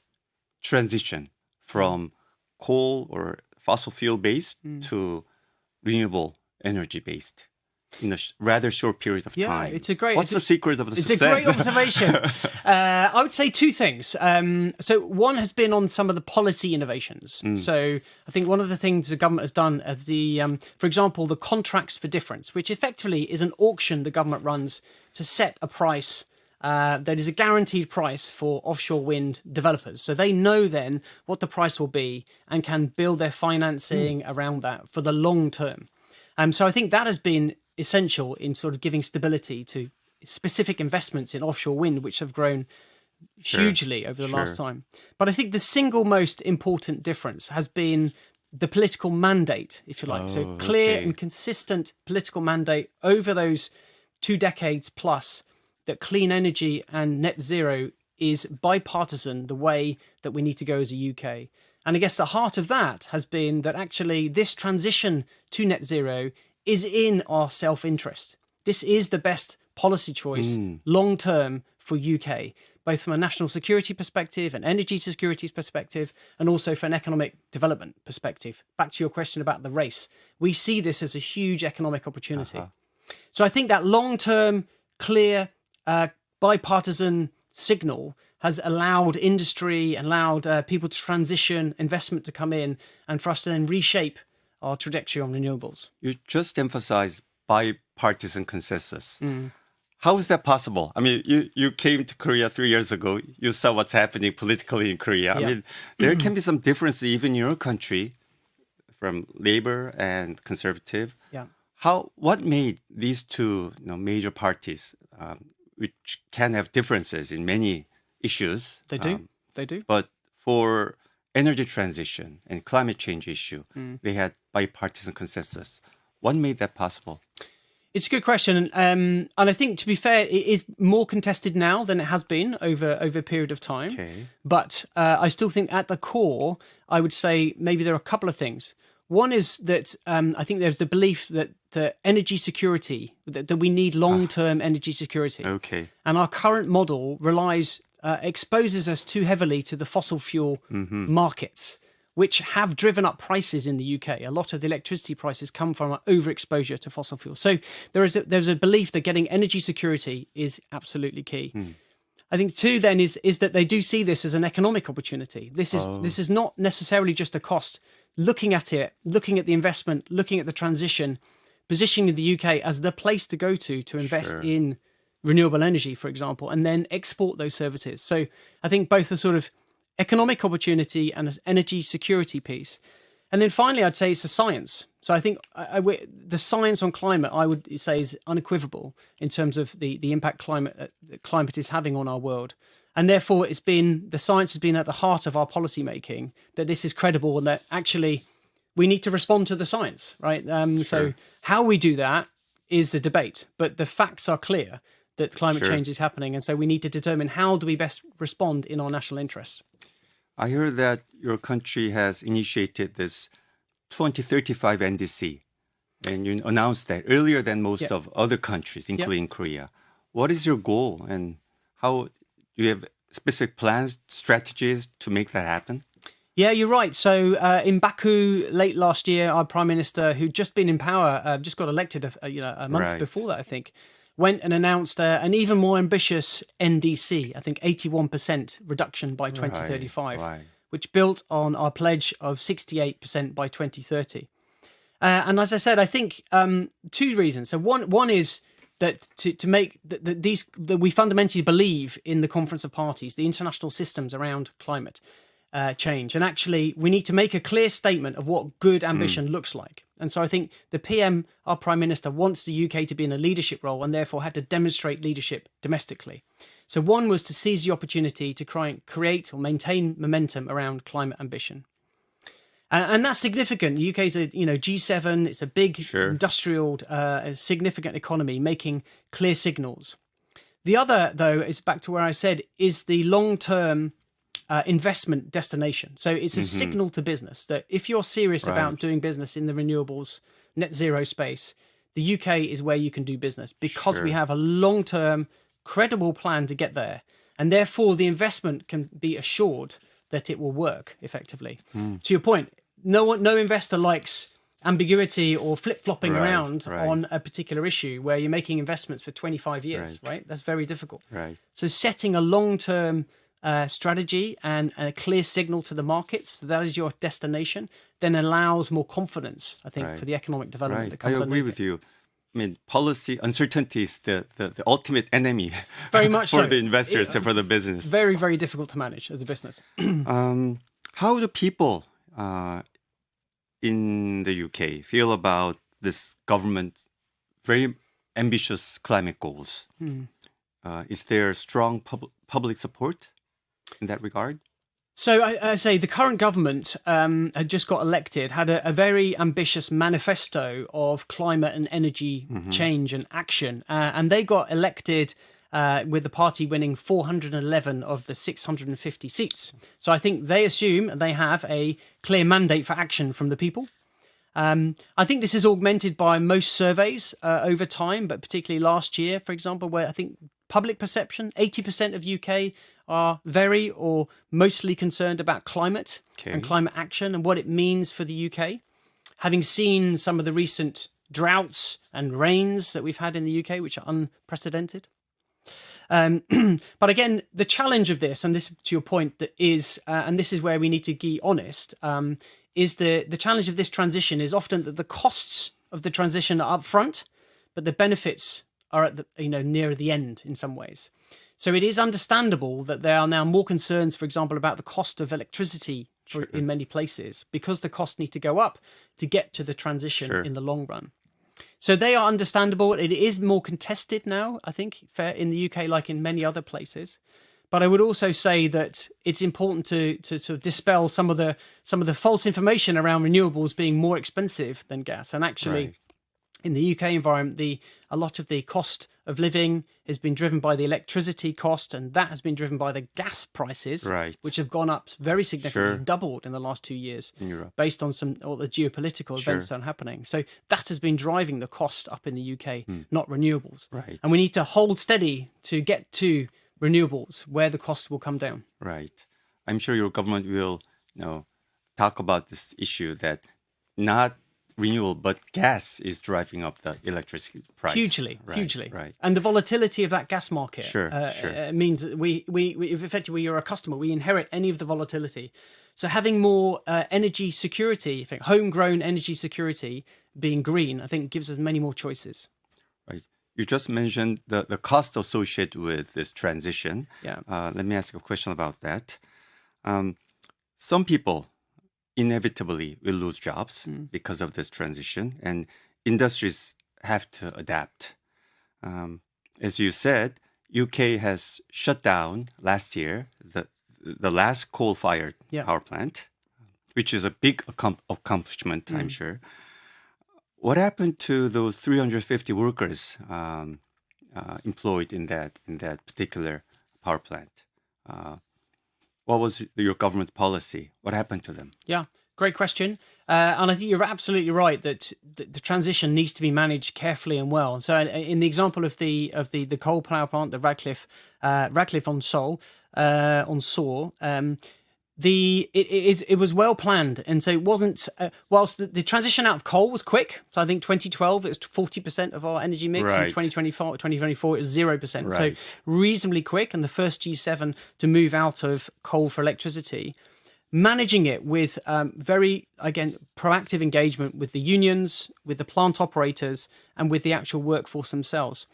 transition from coal or fossil fuel based to renewable energy based in a rather short period of time? What's the secret of the success? It's a great observation. I would say two things. So one has been on some of the policy innovations. So I think one of the things the government has done is for example, the contracts for difference, which effectively is an auction the government runs to set a price that is a guaranteed price for offshore wind developers. So they know then what the price will be and can build their financing around that for the long term. So I think that has been essential in sort of giving stability to specific investments in offshore wind, which have grown hugely over the last time. But I think the single most important difference has been the political mandate, if you like. So clear and consistent political mandate over those 2 decades plus that clean energy and net zero is bipartisan, the way that we need to go as a UK. And I guess the heart of that has been that actually this transition to net zero is in our self-interest. This is the best policy choice long-term for UK, both from a national security perspective, an energy security perspective, and also for an economic development perspective. Back to your question about the race. We see this as a huge economic opportunity. So I think that long-term, clear, bipartisan signal has allowed industry and allowed people to transition, investment to come in, and for us to then reshape our trajectory on renewables. You just emphasized bipartisan consensus. How is that possible? I mean, you came to Korea 3 years ago. You saw what's happening politically in Korea. I Yeah. mean, there can be some difference even in your country from Labor and Conservative. Yeah. What made these two major parties, which can have differences in many issues, They do. They do. but for energy transition and climate change issue, they had bipartisan consensus. What made that possible? It's a good question, and I think, to be fair, it is more contested now than it has been over a period of time. Okay. But I still think at the core, I would say maybe there are a couple of things. One is that I think there's the belief that the energy security, that we need long-term energy security. Okay. And our current model exposes us too heavily to the fossil fuel markets, which have driven up prices in the UK. A lot of the electricity prices come from our overexposure to fossil fuels. So there's a belief that getting energy security is absolutely key. I think two then is that they do see this as an economic opportunity. This is not necessarily just a cost. Looking at it, looking at the investment, looking at the transition, positioning the UK as the place to go to invest in renewable energy, for example, and then export those services. So I think both the sort of economic opportunity and an energy security piece. And then finally, I'd say it's a science. So I think the science on climate, I would say, is unequivocal in terms of the impact climate is having on our world. And therefore, the science has been at the heart of our policy making, that this is credible and that actually we need to respond to the science, right? So how we do that is the debate. But the facts are clear that climate change is happening. And so we need to determine how do we best respond in our national interests. I heard that your country has initiated this 2035 NDC, and you announced that earlier than most of other countries, including Korea. What is your goal, and how do you have specific plans, strategies to make that happen? Yeah, you're right. So in Baku late last year, our prime minister, who'd just been in power, just got elected a month before that, I think, went and announced an even more ambitious NDC, I think 81% reduction by 2035, which built on our pledge of 68% by 2030. And as I said, I think two reasons. So one is that to make that we fundamentally believe in the Conference of Parties, the international systems around climate change. And actually, we need to make a clear statement of what good ambition looks like. And so I think the PM, our Prime Minister, wants the UK to be in a leadership role and therefore had to demonstrate leadership domestically. So one was to seize the opportunity to create or maintain momentum around climate ambition. And that's significant. The UK is a G7. It's a big industrial, significant economy making clear signals. The other, though, is back to where I said, is the long-term investment destination. So it's a signal to business that if you're serious about doing business in the renewables net zero space, the UK is where you can do business because we have a long-term credible plan to get there. And therefore the investment can be assured that it will work effectively. To your point, no investor likes ambiguity or flip-flopping around on a particular issue where you're making investments for 25 years, right? That's very difficult. So setting a long-term strategy and a clear signal to the markets that is your destination then allows more confidence, I think, for the economic development that comes I agree with you. I mean, policy uncertainty is the ultimate enemy very much for so. the investors and for the business. Very, very difficult to manage as a business. How do people in the UK feel about this government's very ambitious climate goals? Is there strong public support in that regard? So I say the current government had just got elected, had a very ambitious manifesto of climate and energy change and action. And they got elected with the party winning 411 of the 650 seats. So I think they assume they have a clear mandate for action from the people. I think this is augmented by most surveys over time, but particularly last year, for example, where I think public perception, 80% of UK are very or mostly concerned about climate and climate action and what it means for the UK. Having seen some of the recent droughts and rains that we've had in the UK, which are unprecedented. But again, the challenge of this, and this to your point, that is, and this is where we need to be honest, is the challenge of this transition is often that the costs of the transition are upfront, but the benefits are at the near the end in some ways. So it is understandable that there are now more concerns, for example, about the cost of electricity in many places, because the costs need to go up to get to the transition in the long run. So they are understandable. It is more contested now, I think, in the UK, like in many other places. But I would also say that it's important to sort of dispel some of the false information around renewables being more expensive than gas. And actually, in the UK environment, a lot of the cost of living has been driven by the electricity cost, and that has been driven by the gas prices, which have gone up very significantly, doubled in the last 2 years, in Europe, based on all the geopolitical events that are happening. So that has been driving the cost up in the UK, not renewables. And we need to hold steady to get to renewables where the cost will come down. I'm sure your government will, talk about this issue that not renewable, but gas is driving up the electricity price hugely. And the volatility of that gas market means that we if effectively you're a customer, we inherit any of the volatility. So having more energy security, I think homegrown energy security, being green, I think gives us many more choices. You just mentioned the cost associated with this transition. Let me ask a question about that. Some people inevitably will lose jobs because of this transition, and industries have to adapt. As you said, UK has shut down last year the last coal-fired power plant, which is a big accomplishment, I'm sure. What happened to those 350 workers employed in that particular power plant? What was your government policy? What happened to them? Great question. And I think you're absolutely right that the transition needs to be managed carefully and well. So in the example of the coal power plant, the Radcliffe on Soar, it was well planned, and so it wasn't. Whilst the transition out of coal was quick, so I think 2012 it was 40% of our energy mix. In 2024 it was 0%. So reasonably quick, and the first G7 to move out of coal for electricity. Managing it with very, again, proactive engagement with the unions, with the plant operators, and with the actual workforce themselves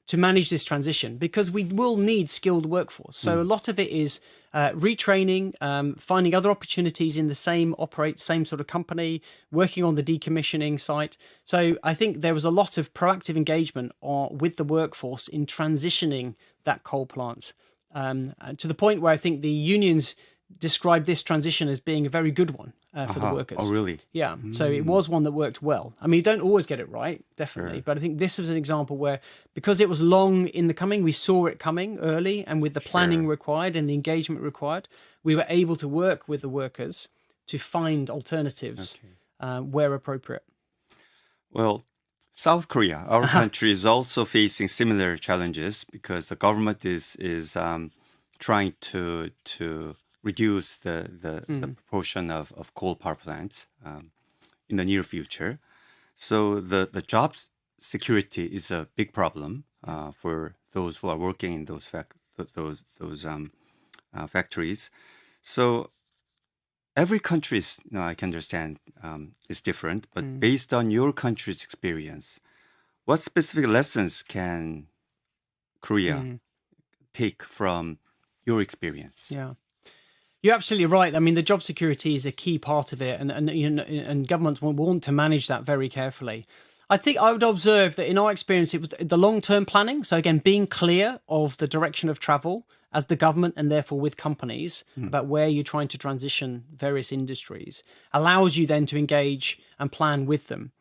to manage this transition, because we will need skilled workforce. So a lot of it is retraining, finding other opportunities in the same sort of company, working on the decommissioning site. So I think there was a lot of proactive engagement with the workforce in transitioning that coal plant, to the point where I think the unions described this transition as being a very good one for the workers. Oh, really? Yeah. So it was one that worked well. I mean, you don't always get it right, definitely. But I think this was an example where, because it was long in the coming, we saw it coming early, and with the planning required and the engagement required, we were able to work with the workers to find alternatives where appropriate. Well, South Korea, our country, is also facing similar challenges because the government is trying to reduce the proportion of coal power plants in the near future. So the jobs security is a big problem for those who are working in those factories. So every country is, I can understand, is different. But based on your country's experience, what specific lessons can Korea take from your experience? You're absolutely right. I mean, the job security is a key part of it, and governments will want to manage that very carefully. I think I would observe that in our experience, it was the long-term planning. So again, being clear of the direction of travel as the government, and therefore with companies, about where you're trying to transition various industries, allows you then to engage and plan with them.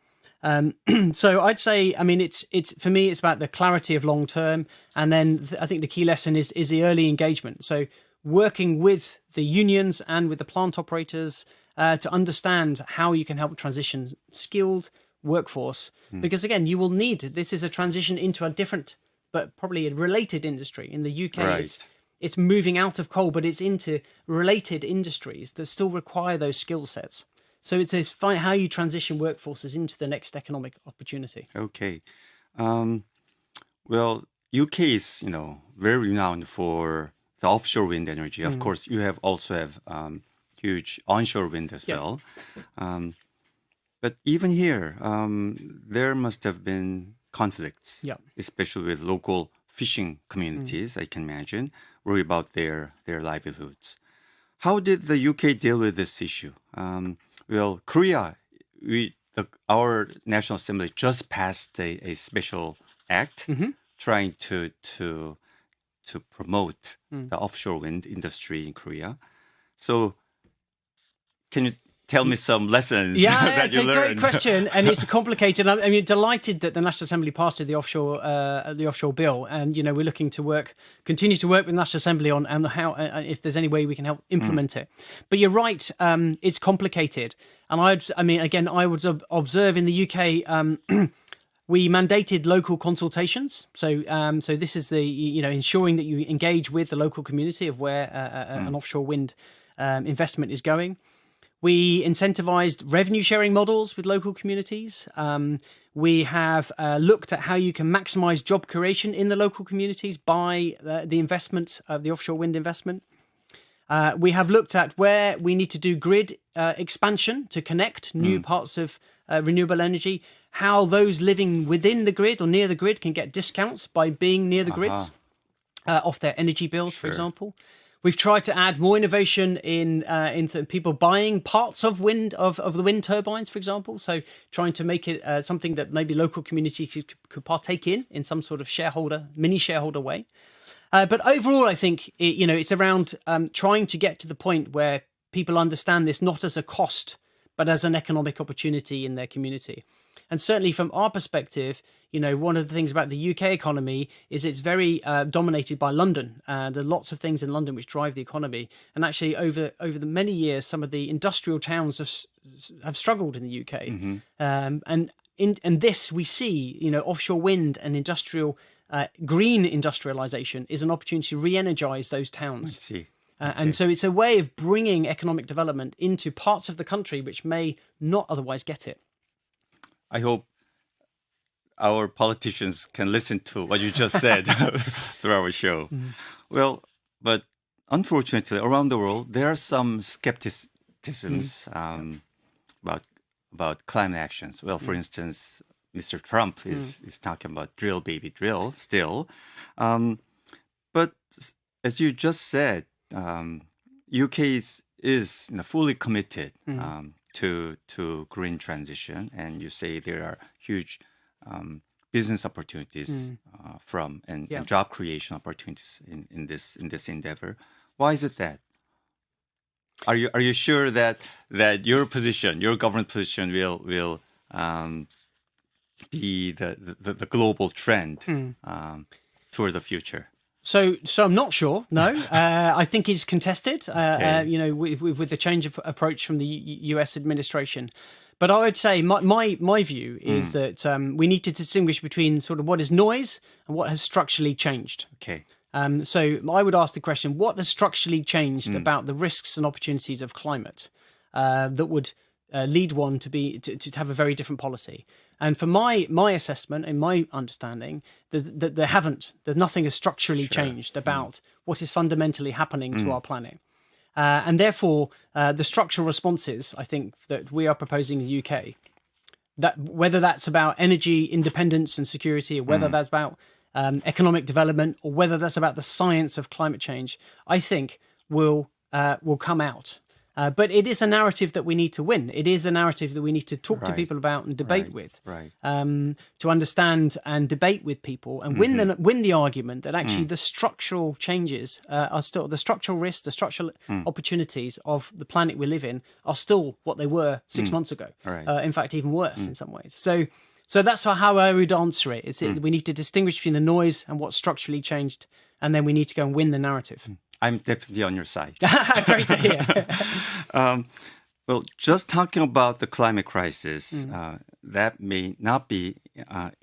So I'd say, I mean, it's for me, it's about the clarity of long-term, and then I think the key lesson is the early engagement. So working with the unions and with the plant operators to understand how you can help transition skilled workforce. Because again, you will need, this is a transition into a different, but probably a related industry. In the UK, it's moving out of coal, but it's into related industries that still require those skill sets. So it's how you transition workforces into the next economic opportunity. Okay. Well, UK is, very renowned for the offshore wind energy. Of course, you also have huge onshore wind as Yeah. well. But even here, there must have been conflicts, Yeah. especially with local fishing communities, I can imagine, worry about their livelihoods. How did the UK deal with this issue? Well, Korea, our National Assembly just passed a special act trying to promote the offshore wind industry in Korea. So, can you tell me some lessons Yeah, that it's you a learned? great question, and it's complicated. I mean, delighted that the National Assembly passed the offshore bill, and we're looking to continue to work with the National Assembly on and how if there's any way we can help implement it. But you're right, it's complicated, and I would observe in the UK. We mandated local consultations, so this is the ensuring that you engage with the local community of where an offshore wind investment is going. We incentivized revenue sharing models with local communities. We have looked at how you can maximize job creation in the local communities by the investment of the offshore wind investment. We have looked at where we need to do grid expansion to connect new parts of renewable energy, how those living within the grid or near the grid can get discounts by being near the grids off their energy bills, for example. We've tried to add more innovation in people buying parts of the wind turbines, for example. So trying to make it something that maybe local communities could partake in some sort of mini shareholder way. But overall, I think it's around trying to get to the point where people understand this not as a cost, but as an economic opportunity in their community. And certainly from our perspective, one of the things about the UK economy is it's very dominated by London. There are lots of things in London which drive the economy. And actually, over the many years, some of the industrial towns have struggled in the UK. And in this, we see, offshore wind and green industrialization is an opportunity to re-energize those towns. I see. And so it's a way of bringing economic development into parts of the country which may not otherwise get it. I hope our politicians can listen to what you just said through our show. Well, but unfortunately, around the world, there are some skepticisms about climate actions. Well, for instance, Mr. Trump is talking about drill, baby, drill still. But as you just said, UK is fully committed to green transition, and you say there are huge business opportunities and job creation opportunities in this endeavor. Why is it that? Are you sure that your position, your government position, will be the global trend toward the future? So I'm not sure. No, I think it's contested. With the change of approach from the U.S. administration. But I would say my view is that we need to distinguish between sort of what is noise and what has structurally changed. Okay. So I would ask the question: what has structurally changed about the risks and opportunities of climate that would lead one to have a very different policy? And for my assessment and my understanding, that there's nothing has structurally changed about what is fundamentally happening to our planet. And therefore, the structural responses, I think, that we are proposing in the UK, that whether that's about energy independence and security, or whether that's about economic development, or whether that's about the science of climate change, I think will come out. But it is a narrative that we need to win. It is a narrative that we need to talk to people about and debate with, to understand and debate with people and win the argument that actually the structural changes are still the structural risks, the structural opportunities of the planet we live in are still what they were 6 months ago. In fact, even worse in some ways. So that's how I would answer it. We need to distinguish between the noise and what's structurally changed, and then we need to go and win the narrative. I'm definitely on your side. Great to hear. Well, just talking about the climate crisis, that may not be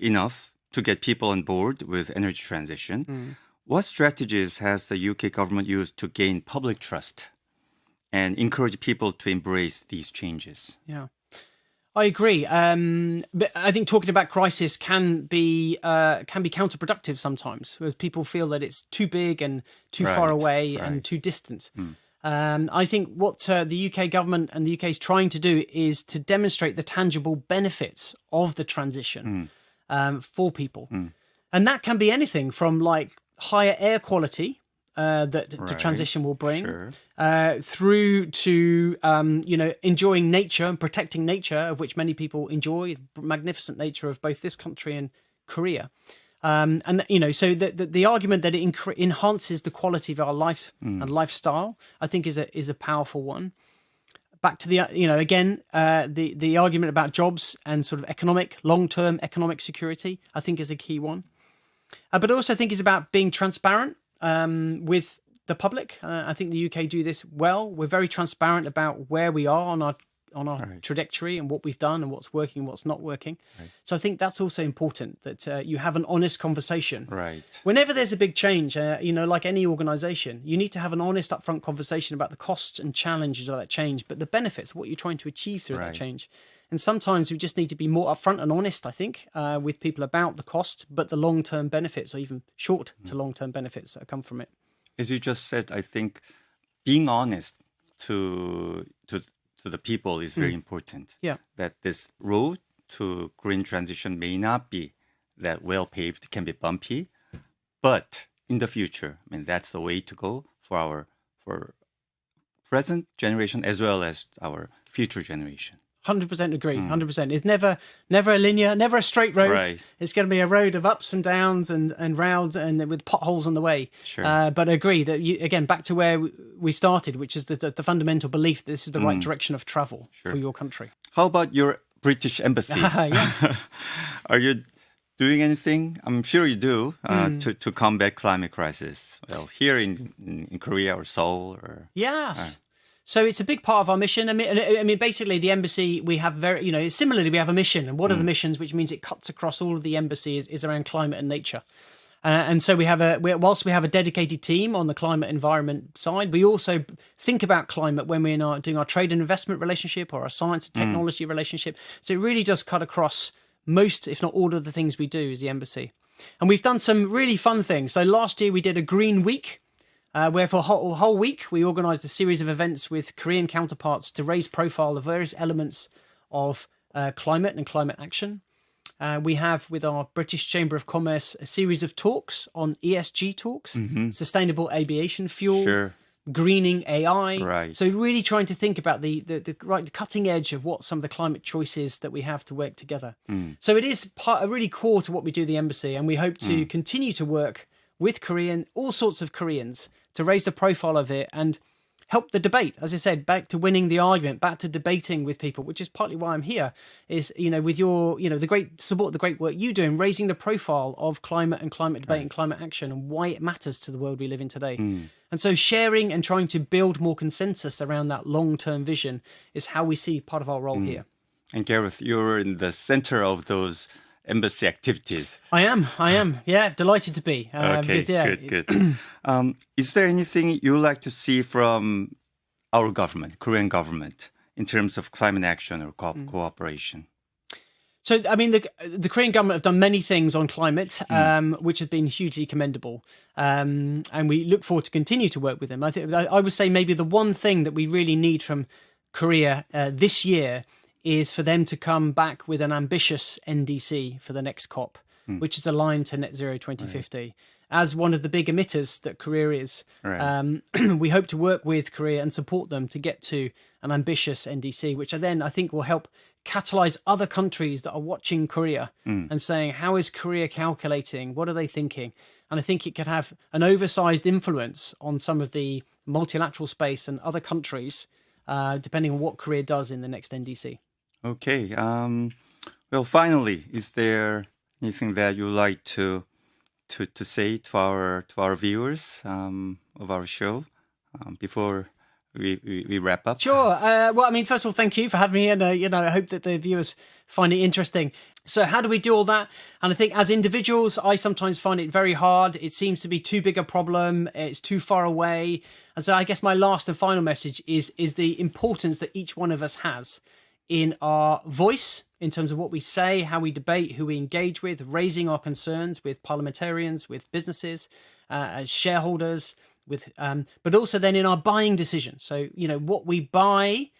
enough to get people on board with energy transition. What strategies has the UK government used to gain public trust and encourage people to embrace these changes? Yeah. I agree. But I think talking about crisis can be counterproductive sometimes, because people feel that it's too big and too far Right, away right. and too distant. I think what the UK government and the UK is trying to do is to demonstrate the tangible benefits of the transition for people, and that can be anything from like higher air quality that the Right. transition will bring, Sure. through to enjoying nature and protecting nature, of which many people enjoy, the magnificent nature of both this country and Korea. And so the argument that it enhances the quality of our life and lifestyle, I think, is a powerful one. Back to the the argument about jobs and sort of long-term economic security, I think, is a key one. But I also think it's about being transparent with the public. I think the UK do this well. We're very transparent about where we are on our Right. trajectory and what we've done and what's working and what's not working. So I think that's also important, that you have an honest conversation. Right. Whenever there's a big change, like any organization, you need to have an honest upfront conversation about the costs and challenges of that change, but the benefits, what you're trying to achieve through that Right. change. And sometimes we just need to be more upfront and honest, I think, with people about the cost, but the long-term benefits, or even short to long-term benefits that come from it. As you just said, I think being honest to the people is very important. Yeah. That this road to green transition may not be that well paved, can be bumpy, but in the future, I mean, that's the way to go for present generation as well as our future generation. 100% agree. 100%. It's never a linear, never a straight road. Right. It's going to be a road of ups and downs and rounds and with potholes on the way. Sure. But I agree that again, back to where we started, which is the fundamental belief that this is the right direction of travel for your country. How about your British embassy? Yeah. Are you doing anything? I'm sure you do to combat climate crisis. Well, here in Korea or Seoul or Yes. So it's a big part of our mission. I mean, basically, the embassy, we have similarly, we have a mission. And one of the missions, which means it cuts across all of the embassy, is around climate and nature. And so whilst we have a dedicated team on the climate environment side, we also think about climate when we're doing our trade and investment relationship or our science and technology relationship. So it really does cut across most, if not all, of the things we do as the embassy. And we've done some really fun things. So last year we did a Green Week, where for a whole week we organised a series of events with Korean counterparts to raise profile of various elements of climate and climate action. We have, with our British Chamber of Commerce, a series of talks on ESG talks, sustainable aviation fuel, Sure. greening AI. Right. So really trying to think about the cutting edge of what some of the climate choices that we have to work together. So it is really core to what we do at the embassy, and we hope to continue to work with all sorts of Koreans, to raise the profile of it and help the debate. As I said, back to winning the argument, back to debating with people, which is partly why I'm here, is, with your, the great work you do in raising the profile of climate and climate debate and climate action and why it matters to the world we live in today. And so sharing and trying to build more consensus around that long-term vision is how we see part of our role here. And Gareth, you're in the center of those embassy activities. I am. Yeah, delighted to be. Okay, because, good. Is there anything you would like to see from our government, Korean government, in terms of climate action or cooperation? So, I mean, the Korean government have done many things on climate, which have been hugely commendable. And we look forward to continue to work with them. I would say maybe the one thing that we really need from Korea this year is for them to come back with an ambitious NDC for the next COP, which is aligned to net zero 2050. Right. As one of the big emitters that Korea is, we hope to work with Korea and support them to get to an ambitious NDC, which then I think will help catalyze other countries that are watching Korea and saying, how is Korea calculating? What are they thinking? And I think it could have an oversized influence on some of the multilateral space and other countries, depending on what Korea does in the next NDC. Okay. Well, finally, is there anything that you would like to say to our viewers of our show before we wrap up? Sure. Well, I mean, first of all, thank you for having me, and I hope that the viewers find it interesting. So, how do we do all that? And I think as individuals, I sometimes find it very hard. It seems to be too big a problem. It's too far away. And so, I guess my last and final message is the importance that each one of us has in our voice, in terms of what we say, how we debate, who we engage with, raising our concerns with parliamentarians, with businesses, as shareholders, but also then in our buying decisions. So, what we buy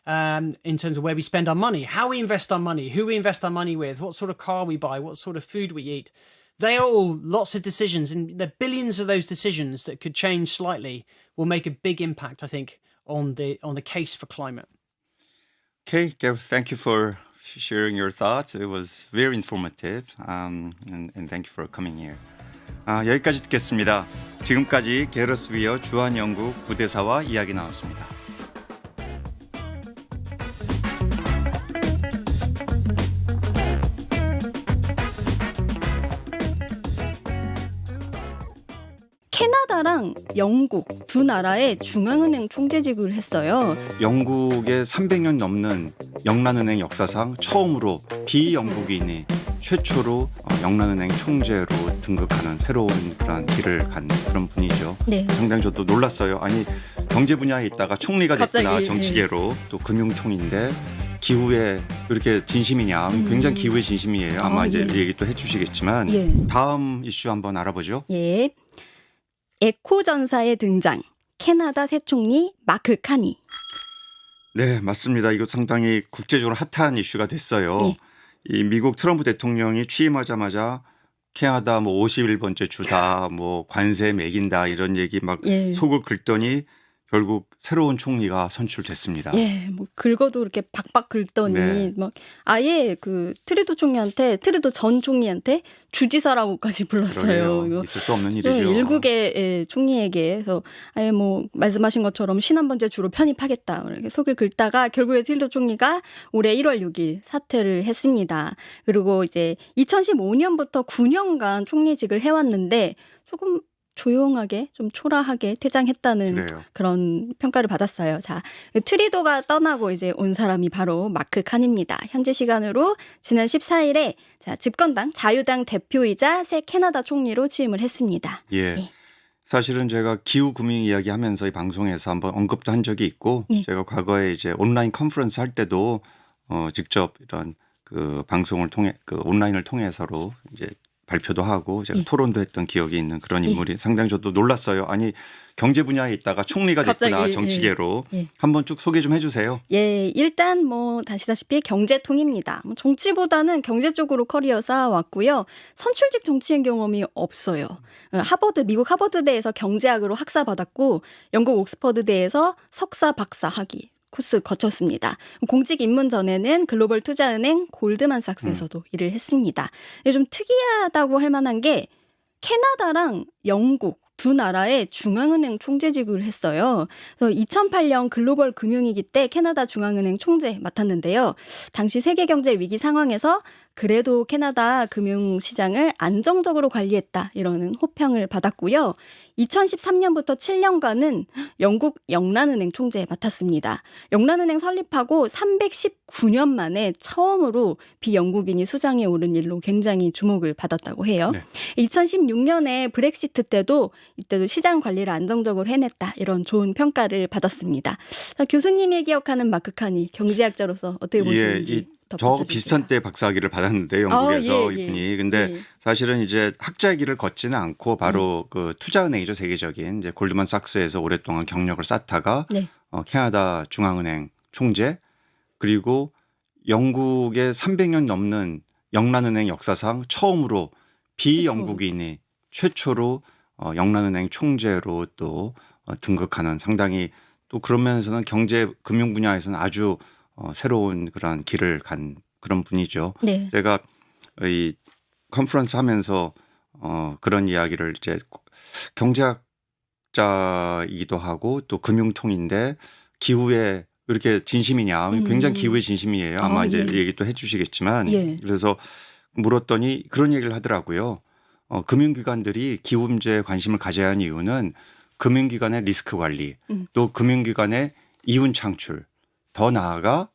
in terms of where we spend our money, how we invest our money, who we invest our money with, what sort of car we buy, what sort of food we eat. They are all lots of decisions, and the billions of those decisions that could change slightly will make a big impact, I think, on the case for climate. Okay, Gareth, thank you for sharing your thoughts. It was very informative, and thank you for coming here. 여기까지 듣겠습니다. 지금까지 게러스 위어 주한 영국 부대사와 이야기 나눴습니다. 캐나다랑 영국 두 나라의 중앙은행 총재직을 했어요. 영국의 300년 넘는 영란은행 역사상 처음으로 비영국인이 최초로 영란은행 총재로 등극하는 새로운 그런 길을 간 그런 분이죠. 네. 상당히 저도 놀랐어요. 아니 경제 분야에 있다가 총리가 됐구나. 갑자기, 정치계로 또 금융통인데 기후에 이렇게 진심이냐. 굉장히 기후에 진심이에요. 아마 이제 예. 얘기 또 해주시겠지만 예. 다음 이슈 한번 알아보죠. 예. 에코전사의 등장. 캐나다 새 총리 마크 카니. 네, 맞습니다. 이거 상당히 국제적으로 핫한 이슈가 됐어요. 네. 이 미국 트럼프 대통령이 취임하자마자 캐나다 뭐 51번째 주다, 뭐 관세 매긴다 이런 얘기 막 예. 속을 긁더니 결국 새로운 총리가 선출됐습니다. 예, 뭐 긁어도 이렇게 박박 긁더니 네. 막 아예 그 트루도 전 총리한테 주지사라고까지 불렀어요. 그러게요. 이거 있을 수 없는 좀 일이죠. 일국의 총리에게 그래서 아예 뭐 말씀하신 것처럼 51번째 주로 편입하겠다 이렇게 속을 긁다가 결국에 트루도 총리가 올해 1월 6일 사퇴를 했습니다. 그리고 이제 2015년부터 9년간 총리직을 해왔는데 조금 조용하게 좀 초라하게 퇴장했다는 그래요. 그런 평가를 받았어요. 자, 트리도가 떠나고 이제 온 사람이 바로 마크 칸입니다. 현재 시간으로 지난 14일에 자, 집권당 자유당 대표이자 새 캐나다 총리로 취임을 했습니다. 예. 네. 사실은 제가 기후 금융 이야기하면서 이 방송에서 한번 언급도 한 적이 있고 네. 제가 과거에 이제 온라인 컨퍼런스 할 때도 직접 이런 그 방송을 통해 그 온라인을 통해서로 이제 발표도 하고 제가 예. 토론도 했던 기억이 있는 그런 예. 인물이 상당히 저도 놀랐어요. 아니 경제 분야에 있다가 총리가 됐구나. 갑자기, 정치계로. 예. 한번 쭉 소개 좀 해주세요. 예, 일단 뭐 다시다시피 경제통입니다. 뭐 정치보다는 경제 쪽으로 커리어 쌓아왔고요. 선출직 정치인 경험이 없어요. 미국 하버드대에서 경제학으로 학사받았고 영국 옥스퍼드대에서 석사 박사 학위 코스 거쳤습니다. 공직 입문 전에는 글로벌 투자은행 골드만삭스에서도 일을 했습니다. 좀 특이하다고 할 만한 게 캐나다랑 영국 두 나라의 중앙은행 총재직을 했어요. 그래서 2008년 글로벌 금융위기 때 캐나다 중앙은행 총재 맡았는데요. 당시 세계 경제 위기 상황에서 그래도 캐나다 금융시장을 안정적으로 관리했다 이러는 호평을 받았고요. 2013년부터 7년간은 영국 영란은행 총재 맡았습니다. 영란은행 설립하고 319년 만에 처음으로 비영국인이 수장에 오른 일로 굉장히 주목을 받았다고 해요. 네. 2016년에 브렉시트 때도 이때도 시장 관리를 안정적으로 해냈다 이런 좋은 평가를 받았습니다. 자, 교수님이 기억하는 마크 칸이 경제학자로서 어떻게 보시는지 저하고 비슷한 때 박사학위를 받았는데 영국에서 예, 예. 이분이 근데 예. 사실은 이제 학자의 길을 걷지는 않고 바로 그 투자은행이죠. 세계적인 이제 골드만삭스에서 오랫동안 경력을 쌓다가 네. 캐나다 중앙은행 총재 그리고 영국의 300년 넘는 영란은행 역사상 처음으로 비영국인이 최초로 영란은행 총재로 또 등극하는 상당히 또 그런 면에서는 경제 금융 분야에서는 아주 새로운 그런 길을 간 그런 분이죠. 네. 제가 이 컨퍼런스 하면서 그런 이야기를 이제 경제학자이기도 하고 또 금융통인데 기후에 이렇게 진심이냐 굉장히 기후에 진심이에요. 아마 이제 예. 얘기 또 해주시겠지만 예. 그래서 물었더니 그런 얘기를 하더라고요. 금융기관들이 기후 문제에 관심을 가져야 하는 이유는 금융기관의 리스크 관리 또 금융기관의 이윤 창출 더 나아가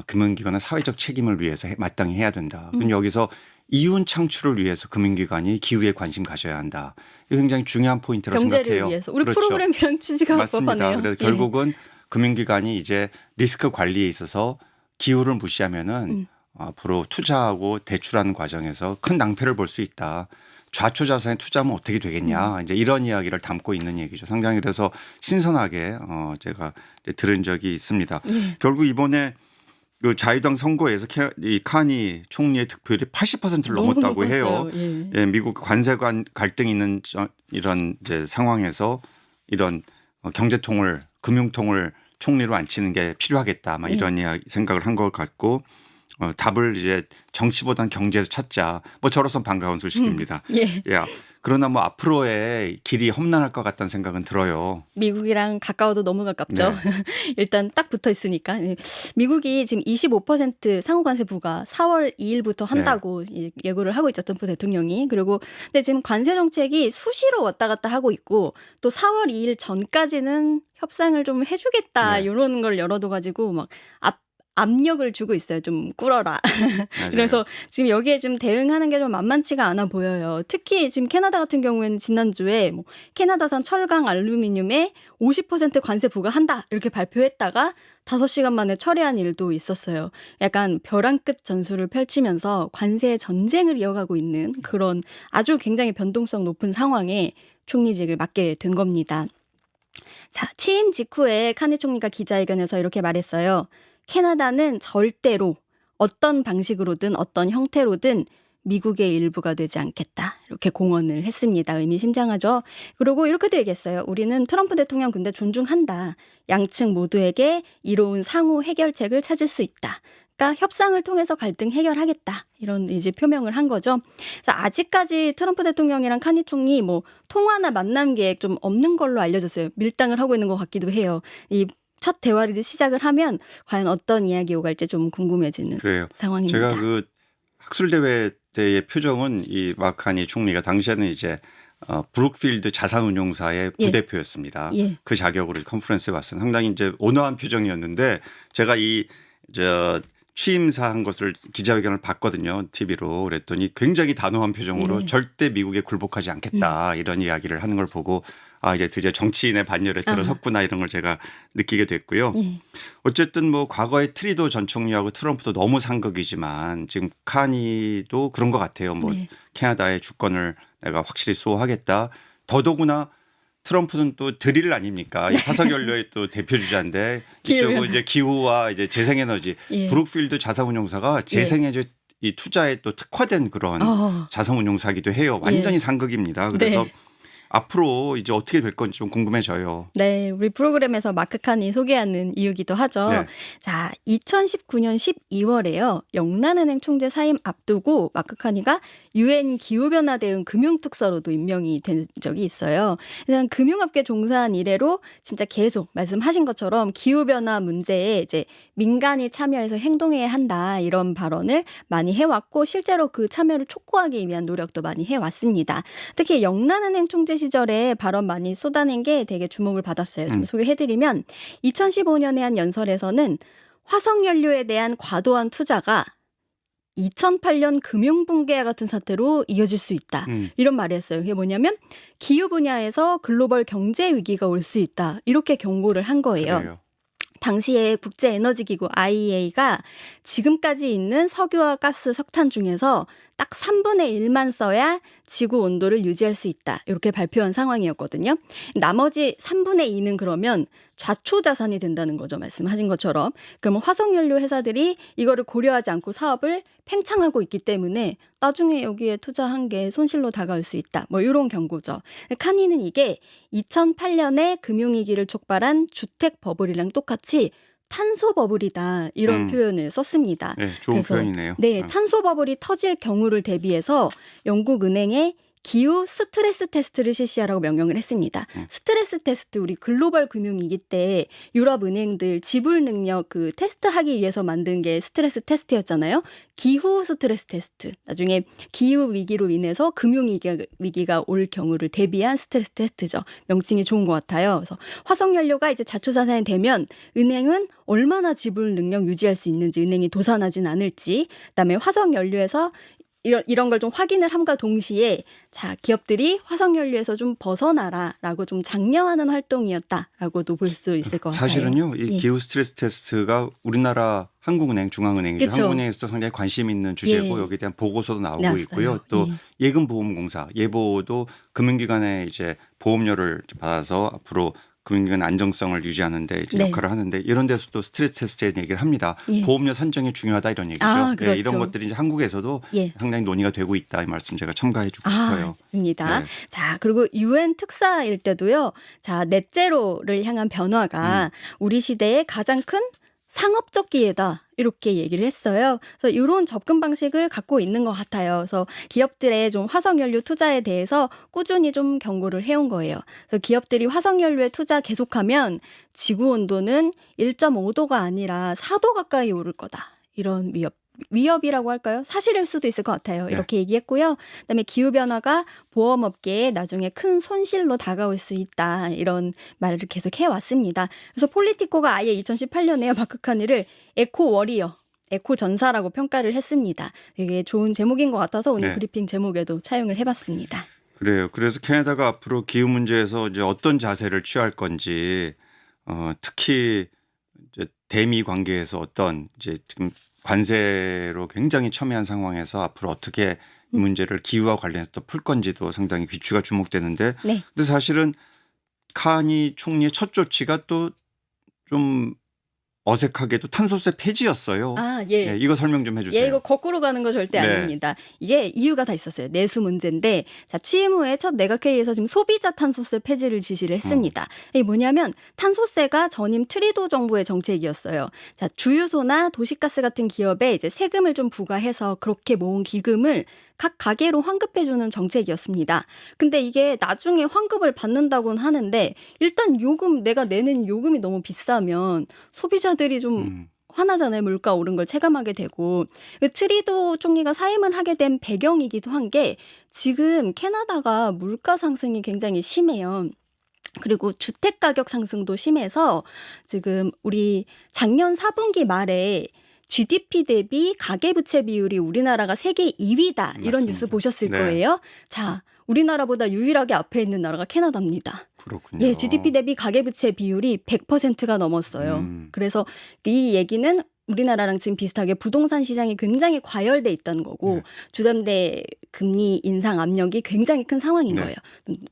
금융기관의 사회적 책임을 위해서 마땅히 해야 된다. 그럼 여기서 이윤 창출을 위해서 금융기관이 기후에 관심 가져야 한다. 이거 굉장히 중요한 포인트라고 경제를 생각해요. 위해서 우리 그렇죠. 프로그램이랑 취지가 맞습니다. 법하네요. 그래서 예. 결국은 금융기관이 이제 리스크 관리에 있어서 기후를 무시하면은 앞으로 투자하고 대출하는 과정에서 큰 낭패를 볼 수 있다. 좌초 자산에 투자하면 어떻게 되겠냐. 이제 이런 이야기를 담고 있는 얘기죠. 상당히 그래서 신선하게 제가 이제 들은 적이 있습니다. 결국 이번에 그 자유당 선거에서 이 카니 총리의 득표율이 80%를 넘었다고 해요. 예, 미국 관세 갈등이 있는 이런 이제 상황에서 이런 경제통을 금융통을 총리로 앉히는 게 필요하겠다. 막 이런 생각을 한 것 같고 답을 이제 정치보다는 경제에서 찾자. 뭐 저로선 반가운 소식입니다. 예. 그러나 뭐 앞으로의 길이 험난할 것 같다는 생각은 들어요. 미국이랑 가까워도 너무 가깝죠. 네. 일단 딱 붙어 있으니까. 미국이 지금 25% 상호관세 부과 4월 2일부터 한다고 예고를 하고 있죠. 트럼프 대통령이. 그리고 근데 지금 관세 정책이 수시로 왔다 갔다 하고 있고 또 4월 2일 전까지는 협상을 좀 해주겠다 이런 걸 열어둬가지고 막 압력을 주고 있어요. 좀 꿇어라. 그래서 지금 여기에 좀 대응하는 게 좀 만만치가 않아 보여요. 특히 지금 캐나다 같은 경우에는 지난주에 뭐 캐나다산 철강 알루미늄에 50% 관세 부과한다 이렇게 발표했다가 5시간 만에 철회한 일도 있었어요. 약간 벼랑 끝 전술을 펼치면서 관세 전쟁을 이어가고 있는 그런 아주 굉장히 변동성 높은 상황에 총리직을 맡게 된 겁니다. 자, 취임 직후에 카니 총리가 기자회견에서 이렇게 말했어요. 캐나다는 절대로 어떤 방식으로든 어떤 형태로든 미국의 일부가 되지 않겠다. 이렇게 공언을 했습니다. 의미심장하죠. 그리고 이렇게도 얘기했어요. 우리는 트럼프 대통령 근데 존중한다. 양측 모두에게 이로운 상호 해결책을 찾을 수 있다. 그러니까 협상을 통해서 갈등 해결하겠다. 이런 의지 표명을 한 거죠. 그래서 아직까지 트럼프 대통령이랑 카니 총리 뭐 통화나 만남 계획 좀 없는 걸로 알려졌어요. 밀당을 하고 있는 것 같기도 해요. 이 첫 대화를 시작을 하면 과연 어떤 이야기 오갈지 좀 궁금해지는 상황입니다. 제가 그 학술대회 때의 표정은 이 마카니 총리가 당시에는 이제 브룩필드 자산운용사의 부대표였습니다. 그 자격으로 컨퍼런스에 왔어요. 상당히 이제 온화한 표정이었는데 제가 취임사 한 것을 기자회견을 봤거든요. TV로. 그랬더니 굉장히 단호한 표정으로 절대 미국에 굴복하지 않겠다 이런 이야기를 하는 걸 보고 이제 드디어 정치인의 반열에 들어섰구나 이런 걸 제가 느끼게 됐고요. 어쨌든 뭐 과거에 트리도 전 총리하고 트럼프도 너무 상극이지만 지금 카니도 그런 것 같아요. 뭐 캐나다의 주권을 내가 확실히 수호하겠다. 더더구나 트럼프는 또 드릴 아닙니까? 이 화석연료의 또 대표 주자인데 이쪽은 이제 기후와 이제 재생에너지 브룩필드 자산운용사가 재생에너지 이 투자에 또 특화된 그런 자산운용사기도 해요. 완전히 상극입니다. 그래서 앞으로 이제 어떻게 될 건지 좀 궁금해져요. 네, 우리 프로그램에서 마크 칸이 소개하는 이유기도 하죠. 자, 2019년 12월에요. 영란은행 총재 사임 앞두고 마크 칸이가 UN 기후변화 대응 금융특사로도 임명이 된 적이 있어요. 그래서 금융업계 종사한 이래로 진짜 계속 말씀하신 것처럼 기후변화 문제에 이제 민간이 참여해서 행동해야 한다 이런 발언을 많이 해왔고 실제로 그 참여를 촉구하기 위한 노력도 많이 해왔습니다. 특히 영란은행 총재 시절에 발언 많이 쏟아낸 게 되게 주목을 받았어요. 좀 소개해드리면 2015년에 한 연설에서는 화석연료에 대한 과도한 투자가 2008년 금융붕괴와 같은 사태로 이어질 수 있다. 이런 말을 했어요. 그게 뭐냐면 기후 분야에서 글로벌 경제 위기가 올 수 있다. 이렇게 경고를 한 거예요. 그래요. 당시에 국제에너지기구 IEA가 지금까지 있는 석유와 가스, 석탄 중에서 딱 3분의 1만 써야 지구 온도를 유지할 수 있다. 이렇게 발표한 상황이었거든요. 나머지 3분의 2는 그러면 좌초 자산이 된다는 거죠. 말씀하신 것처럼. 그러면 화석연료 회사들이 이거를 고려하지 않고 사업을 팽창하고 있기 때문에 나중에 여기에 투자한 게 손실로 다가올 수 있다. 뭐 이런 경고죠. 카니는 이게 2008년에 금융위기를 촉발한 주택 버블이랑 똑같이 탄소 버블이다 이런 표현을 썼습니다. 네, 좋은 그래서, 표현이네요. 네, 탄소 버블이 터질 경우를 대비해서 영국 은행에 기후 스트레스 테스트를 실시하라고 명령을 했습니다. 스트레스 테스트 우리 글로벌 금융위기 때 유럽 은행들 지불 능력 그 테스트하기 위해서 만든 게 스트레스 테스트였잖아요. 기후 스트레스 테스트. 나중에 기후 위기로 인해서 금융위기가 올 경우를 대비한 스트레스 테스트죠. 명칭이 좋은 것 같아요. 그래서 화석연료가 이제 자초자산이 되면 은행은 얼마나 지불 능력 유지할 수 있는지 은행이 도산하진 않을지 그다음에 화석연료에서 이런 걸 좀 확인을 함과 동시에 자, 기업들이 화석연료에서 좀 벗어나라라고 좀 장려하는 활동이었다라고도 볼 수 있을 것 같아요. 사실은요, 이 예. 기후 스트레스 테스트가 우리나라 한국은행, 중앙은행이죠. 그쵸. 한국은행에서도 상당히 관심 있는 주제고 예. 여기에 대한 보고서도 나오고 나왔어요. 있고요. 또 예금보험공사, 예보도 금융기관에 이제 보험료를 받아서 앞으로 금융기관 안정성을 유지하는 데 이제 네. 역할을 하는데 이런 데서도 스트레스 테스트에 얘기를 합니다. 예. 보험료 산정이 중요하다 이런 얘기죠. 아, 예, 이런 그렇죠. 것들이 이제 한국에서도 예. 상당히 논의가 되고 있다 이 말씀 제가 첨가해 주고 싶어요. 맞습니다. 네. 자, 그리고 유엔 특사일 때도요. 자, 넷제로를 향한 변화가 우리 시대의 가장 큰 상업적 기회다. 이렇게 얘기를 했어요. 그래서 이런 접근 방식을 갖고 있는 것 같아요. 그래서 기업들의 좀 화석연료 투자에 대해서 꾸준히 좀 경고를 해온 거예요. 그래서 기업들이 화석연료에 투자 계속하면 지구 온도는 1.5도가 아니라 4도 가까이 오를 거다. 이런 위협이라고 할까요? 사실일 수도 있을 것 같아요. 이렇게 얘기했고요. 그다음에 기후변화가 보험업계에 나중에 큰 손실로 다가올 수 있다. 이런 말을 계속 해왔습니다. 그래서 폴리티코가 아예 2018년에 마크카니를 에코워리어, 에코전사라고 평가를 했습니다. 이게 좋은 제목인 것 같아서 오늘 네. 브리핑 제목에도 차용을 해봤습니다. 그래요. 그래서 캐나다가 앞으로 기후 문제에서 이제 어떤 자세를 취할 건지 특히 이제 대미 관계에서 어떤 이제 지금 관세로 굉장히 첨예한 상황에서 앞으로 어떻게 이 문제를 기후와 관련해서 또 풀 건지도 상당히 귀추가 주목되는데 네. 근데 사실은 카니 총리의 첫 조치가 또 좀 어색하게도 탄소세 폐지였어요. 예. 네, 이거 설명 좀 해주세요. 예, 이거 거꾸로 가는 거 절대 네. 아닙니다. 이게 이유가 다 있었어요. 내수 문제인데, 자, 취임 후에 첫 내각회의에서 지금 소비자 탄소세 폐지를 지시를 했습니다. 이게 뭐냐면 탄소세가 전임 트리도 정부의 정책이었어요. 자, 주유소나 도시가스 같은 기업에 이제 세금을 좀 부과해서 그렇게 모은 기금을 각 가게로 환급해주는 정책이었습니다. 근데 이게 나중에 환급을 받는다고는 하는데 일단 내가 내는 요금이 너무 비싸면 소비자들이 좀 화나잖아요. 물가 오른 걸 체감하게 되고. 그 트리도 총리가 사임을 하게 된 배경이기도 한 게 지금 캐나다가 물가 상승이 굉장히 심해요. 그리고 주택 가격 상승도 심해서 지금 우리 작년 4분기 말에 GDP 대비 가계부채 비율이 우리나라가 세계 2위다. 이런 맞습니다. 뉴스 보셨을 네. 거예요. 자, 우리나라보다 유일하게 앞에 있는 나라가 캐나다입니다. 그렇군요. 예, GDP 대비 가계부채 비율이 100%가 넘었어요. 그래서 이 얘기는 우리나라랑 지금 비슷하게 부동산 시장이 굉장히 과열돼 있다는 거고 주담대 금리 인상 압력이 굉장히 큰 상황인 네. 거예요.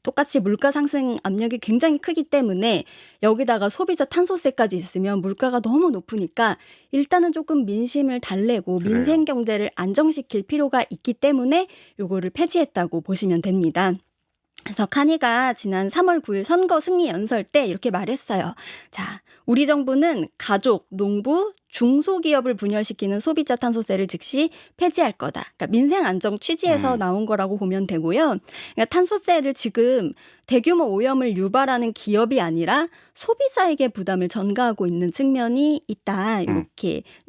똑같이 물가 상승 압력이 굉장히 크기 때문에 여기다가 소비자 탄소세까지 있으면 물가가 너무 높으니까 일단은 조금 민심을 달래고 그래요. 민생 경제를 안정시킬 필요가 있기 때문에 요거를 폐지했다고 보시면 됩니다. 그래서 카니가 지난 3월 9일 선거 승리 연설 때 이렇게 말했어요. 자, 우리 정부는 가족, 농부, 중소기업을 분열시키는 소비자 탄소세를 즉시 폐지할 거다. 그러니까 민생 안정 취지에서 나온 거라고 보면 되고요. 그러니까 탄소세를 지금 대규모 오염을 유발하는 기업이 아니라 소비자에게 부담을 전가하고 있는 측면이 있다.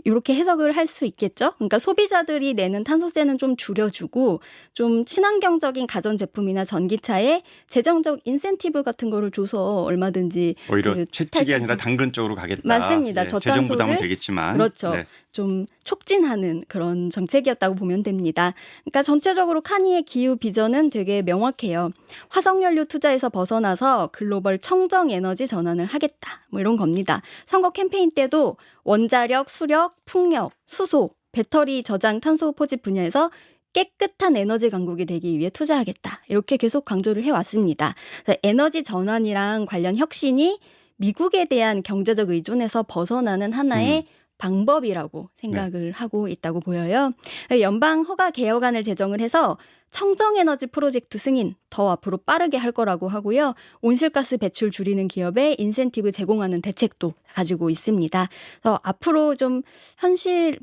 이렇게 해석을 할 수 있겠죠. 그러니까 소비자들이 내는 탄소세는 좀 줄여주고 좀 친환경적인 가전제품이나 전기차에 재정적 인센티브 같은 거를 줘서 얼마든지 오히려 그 채찍이 아니라 당근 쪽으로 가겠다. 맞습니다. 예, 재정 부담은 저탄소를- 되겠지만 그렇죠. 네. 좀 촉진하는 그런 정책이었다고 보면 됩니다. 그러니까 전체적으로 카니의 기후 비전은 되게 명확해요. 화석연료 투자에서 벗어나서 글로벌 청정 에너지 전환을 하겠다. 뭐 이런 겁니다. 선거 캠페인 때도 원자력, 수력, 풍력, 수소, 배터리 저장 탄소 포집 분야에서 깨끗한 에너지 강국이 되기 위해 투자하겠다. 이렇게 계속 강조를 해왔습니다. 그래서 에너지 전환이랑 관련 혁신이 미국에 대한 경제적 의존에서 벗어나는 하나의 방법이라고 생각을 하고 있다고 보여요. 연방 허가 개혁안을 제정을 해서 청정에너지 프로젝트 승인 더 앞으로 빠르게 할 거라고 하고요. 온실가스 배출 줄이는 기업에 인센티브 제공하는 대책도 가지고 있습니다. 그래서 앞으로 좀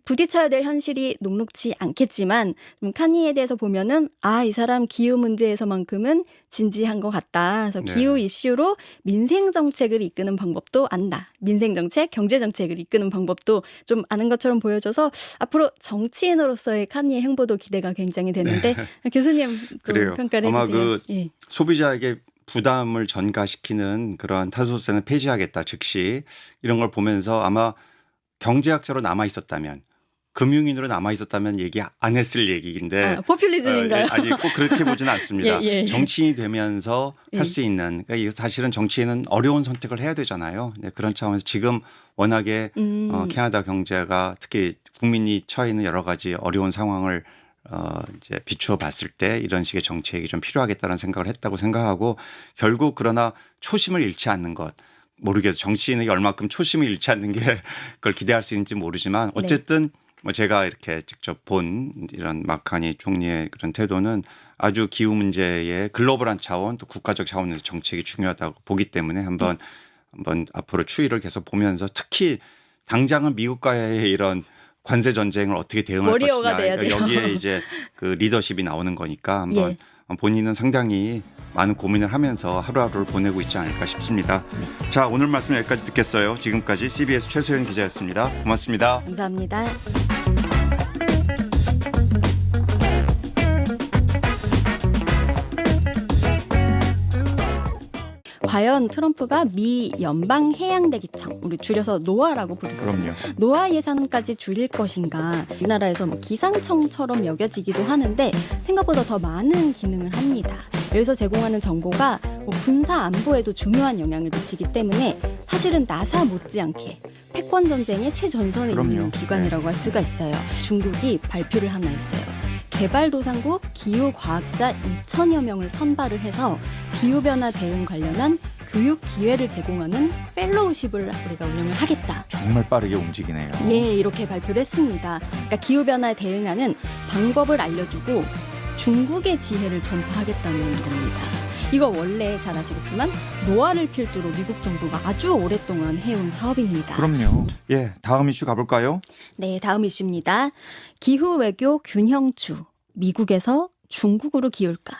부딪혀야 될 현실이 녹록지 않겠지만 좀 카니에 대해서 보면은 이 사람 기후 문제에서만큼은 진지한 것 같다. 그래서 네. 기후 이슈로 민생 정책을 이끄는 방법도 안다. 민생 정책, 경제 정책을 이끄는 방법도 좀 아는 것처럼 보여줘서 앞으로 정치인으로서의 카니의 행보도 기대가 굉장히 되는데 교수님 좀 그래요. 평가를 아마 해주세요. 예. 소비자에게 부담을 전가시키는 그러한 탄소세는 폐지하겠다 즉시 이런 걸 보면서 아마 경제학자로 남아 있었다면 금융인으로 남아 있었다면 얘기 안 했을 얘기인데 포퓰리즘인가요? 아니 꼭 그렇게 보지는 않습니다. 예. 정치인이 되면서 예. 할 수 있는 그러니까 이게 사실은 정치인은 어려운 선택을 해야 되잖아요. 네, 그런 차원에서 지금 워낙에 캐나다 경제가 특히 국민이 처해 있는 여러 가지 어려운 상황을 이제 비추어 봤을 때 이런 식의 정책이 좀 필요하겠다는 생각을 했다고 생각하고 결국 그러나 초심을 잃지 않는 것. 모르겠어요. 정치인에게 얼마큼 초심을 잃지 않는 게 그걸 기대할 수 있는지 모르지만 어쨌든 뭐 제가 이렇게 직접 본 이런 마카니 총리의 그런 태도는 아주 기후 문제의 글로벌한 차원 또 국가적 차원에서 정책이 중요하다고 보기 때문에 한번 앞으로 추이를 계속 보면서 특히 당장은 미국과의 이런 관세 전쟁을 어떻게 대응할 워리어가 것이냐 돼야 돼요. 여기에 이제 그 리더십이 나오는 거니까 한번 예. 본인은 상당히 많은 고민을 하면서 하루하루를 보내고 있지 않을까 싶습니다. 자, 오늘 말씀 여기까지 듣겠어요. 지금까지 CBS 최소연 기자였습니다. 고맙습니다. 감사합니다. 과연 트럼프가 미 연방해양대기청, 우리 줄여서 노아라고 부르거든요. 그럼요. 노아 예산까지 줄일 것인가. 우리나라에서 뭐 기상청처럼 여겨지기도 하는데 생각보다 더 많은 기능을 합니다. 여기서 제공하는 정보가 뭐 군사 안보에도 중요한 영향을 미치기 때문에 사실은 나사 못지않게 패권 전쟁의 최전선에 그럼요. 있는 기관이라고 할 수가 있어요. 중국이 발표를 하나 했어요. 개발도상국 기후과학자 2천여 명을 선발을 해서 기후변화 대응 관련한 교육 기회를 제공하는 펠로우십을 우리가 운영을 하겠다. 정말 빠르게 움직이네요. 예, 이렇게 발표를 했습니다. 그러니까 기후변화에 대응하는 방법을 알려주고 중국의 지혜를 전파하겠다는 겁니다. 이거 원래 잘 아시겠지만 노아를 필두로 미국 정부가 아주 오랫동안 해온 사업입니다. 그럼요. 예, 다음 이슈 가볼까요? 네, 다음 이슈입니다. 기후 외교 균형추. 미국에서 중국으로 기울까?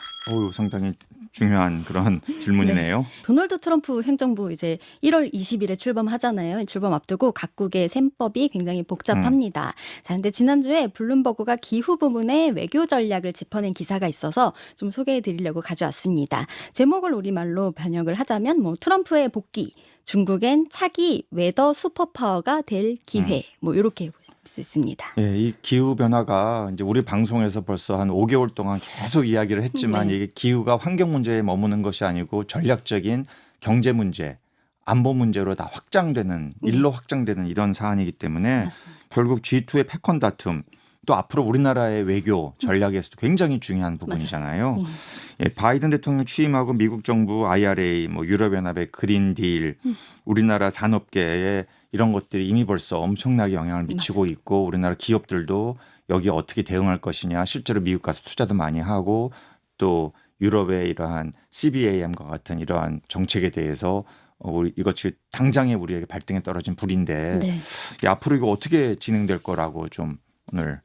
상당히 중요한 그런 질문이네요. 도널드 트럼프 행정부 이제 1월 20일에 출범하잖아요. 출범 앞두고 각국의 셈법이 굉장히 복잡합니다. 자, 근데 지난주에 블룸버그가 기후 부문의 외교 전략을 짚어낸 기사가 있어서 좀 소개해 드리려고 가져왔습니다. 제목을 우리말로 번역을 하자면 뭐 트럼프의 복귀, 중국엔 차기 웨더 슈퍼파워가 될 기회, 뭐 이렇게 볼 수 있습니다. 예, 이 기후 변화가 이제 우리 방송에서 벌써 한 5개월 동안 계속 이야기를 했지만 네. 이게 기후가 환경 문제에 머무는 것이 아니고 전략적인 경제 문제, 안보 문제로 다 확장되는 일로 확장되는 이런 사안이기 때문에 맞습니다. 결국 G2의 패권 다툼 또 앞으로 우리나라의 외교 전략에서도 굉장히 중요한 부분이잖아요. 예, 바이든 대통령 취임하고 미국 정부 IRA, 뭐 유럽연합의 그린 딜, 우리나라 산업계에 이런 것들이 이미 벌써 엄청나게 영향을 미치고 있고 우리나라 기업들도 여기에 어떻게 대응할 것이냐 실제로 미국 가서 투자도 많이 하고 또 유럽의 이러한 CBAM과 같은 이러한 정책에 대해서 이것이 당장에 우리에게 발등에 떨어진 불인데 네. 예, 앞으로 이거 어떻게 진행될 거라고 좀 오늘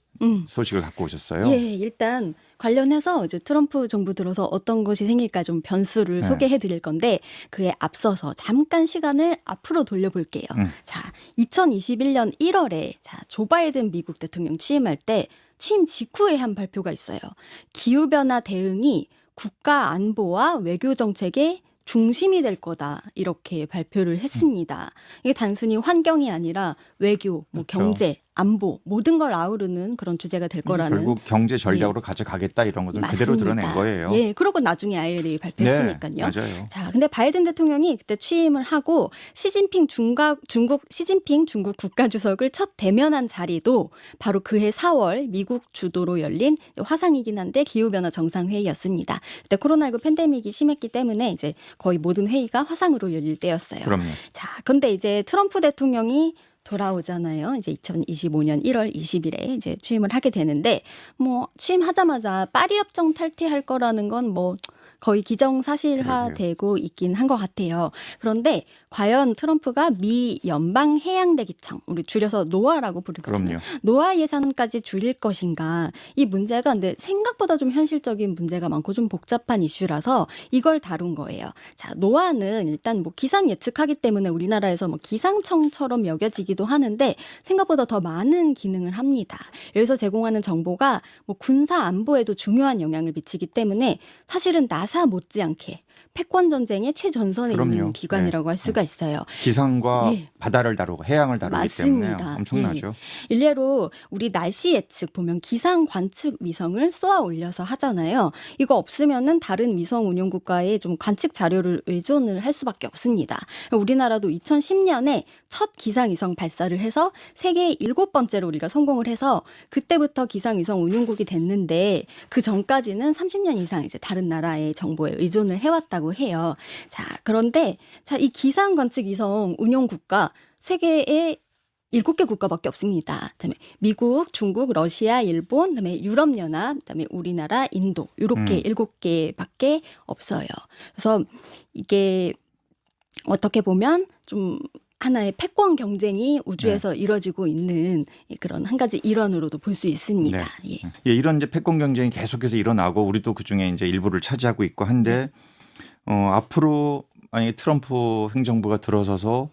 소식을 갖고 오셨어요. 예, 일단 관련해서 이제 트럼프 정부 들어서 어떤 것이 생길까 좀 변수를 네. 소개해 드릴 건데 그에 앞서서 잠깐 시간을 앞으로 돌려볼게요. 자, 2021년 1월에 조 바이든 미국 대통령 취임할 때 취임 직후에 한 발표가 있어요. 기후변화 대응이 국가 안보와 외교 정책의 중심이 될 거다 이렇게 발표를 했습니다. 이게 단순히 환경이 아니라 외교, 뭐 그렇죠. 경제, 안보 모든 걸 아우르는 그런 주제가 될 거라는. 결국 경제 전략으로 가져가겠다 이런 것을 그대로 드러낸 거예요. 예, 그러고 나중에 IRA 발표했으니까요. 네, 맞아요. 자, 근데 바이든 대통령이 그때 취임을 하고 시진핑 중국 국가주석을 첫 대면한 자리도 바로 그해 4월 미국 주도로 열린 화상이긴 한데 기후변화 정상회의였습니다. 그때 코로나19 팬데믹이 심했기 때문에 이제 거의 모든 회의가 화상으로 열릴 때였어요. 그럼요. 자, 그런데 이제 트럼프 대통령이 돌아오잖아요. 이제 2025년 1월 20일에 이제 취임을 하게 되는데 뭐 취임하자마자 파리 협정 탈퇴할 거라는 건 뭐 거의 기정사실화되고 있긴 한 것 같아요. 그런데 과연 트럼프가 미 연방해양대기청, 우리 줄여서 노아라고 부르거든요. 그럼요. 노아 예산까지 줄일 것인가. 이 문제가 근데 생각보다 좀 현실적인 문제가 많고 좀 복잡한 이슈라서 이걸 다룬 거예요. 자, 노아는 일단 뭐 기상 예측하기 때문에 우리나라에서 뭐 기상청처럼 여겨지기도 하는데 생각보다 더 많은 기능을 합니다. 여기서 제공하는 정보가 뭐 군사 안보에도 중요한 영향을 미치기 때문에 사실은 나사 못지않게 패권 전쟁의 최전선에 그럼요. 있는 기관이라고 할 수가 있어요. 기상과 예. 바다를 다루고 해양을 다루기 맞습니다. 때문에 엄청나죠. 일례로 우리 날씨 예측 보면 기상 관측 위성을 쏘아 올려서 하잖아요. 이거 없으면은 다른 위성 운용 국가의 좀 관측 자료를 의존을 할 수밖에 없습니다. 우리나라도 2010년에 첫 기상 위성 발사를 해서 세계 7번째로 우리가 성공을 해서 그때부터 기상 위성 운용국이 됐는데 그 전까지는 30년 이상 이제 다른 나라의 정보에 의존을 해왔다고 해요. 자, 그런데 이 기상 관측 위성 운용 국가 세계에 7개 국가밖에 없습니다. 그다음에 미국, 중국, 러시아, 일본, 그다음에 유럽연합, 그다음에 우리나라, 인도 이렇게 7개밖에 없어요. 그래서 이게 어떻게 보면 좀 하나의 패권 경쟁이 우주에서 이뤄지고 있는 그런 한 가지 일환으로도 볼 수 있습니다. 예. 예, 이런 이제 패권 경쟁이 계속해서 일어나고 우리도 그 중에 이제 일부를 차지하고 있고 한데 앞으로 만약에 트럼프 행정부가 들어서서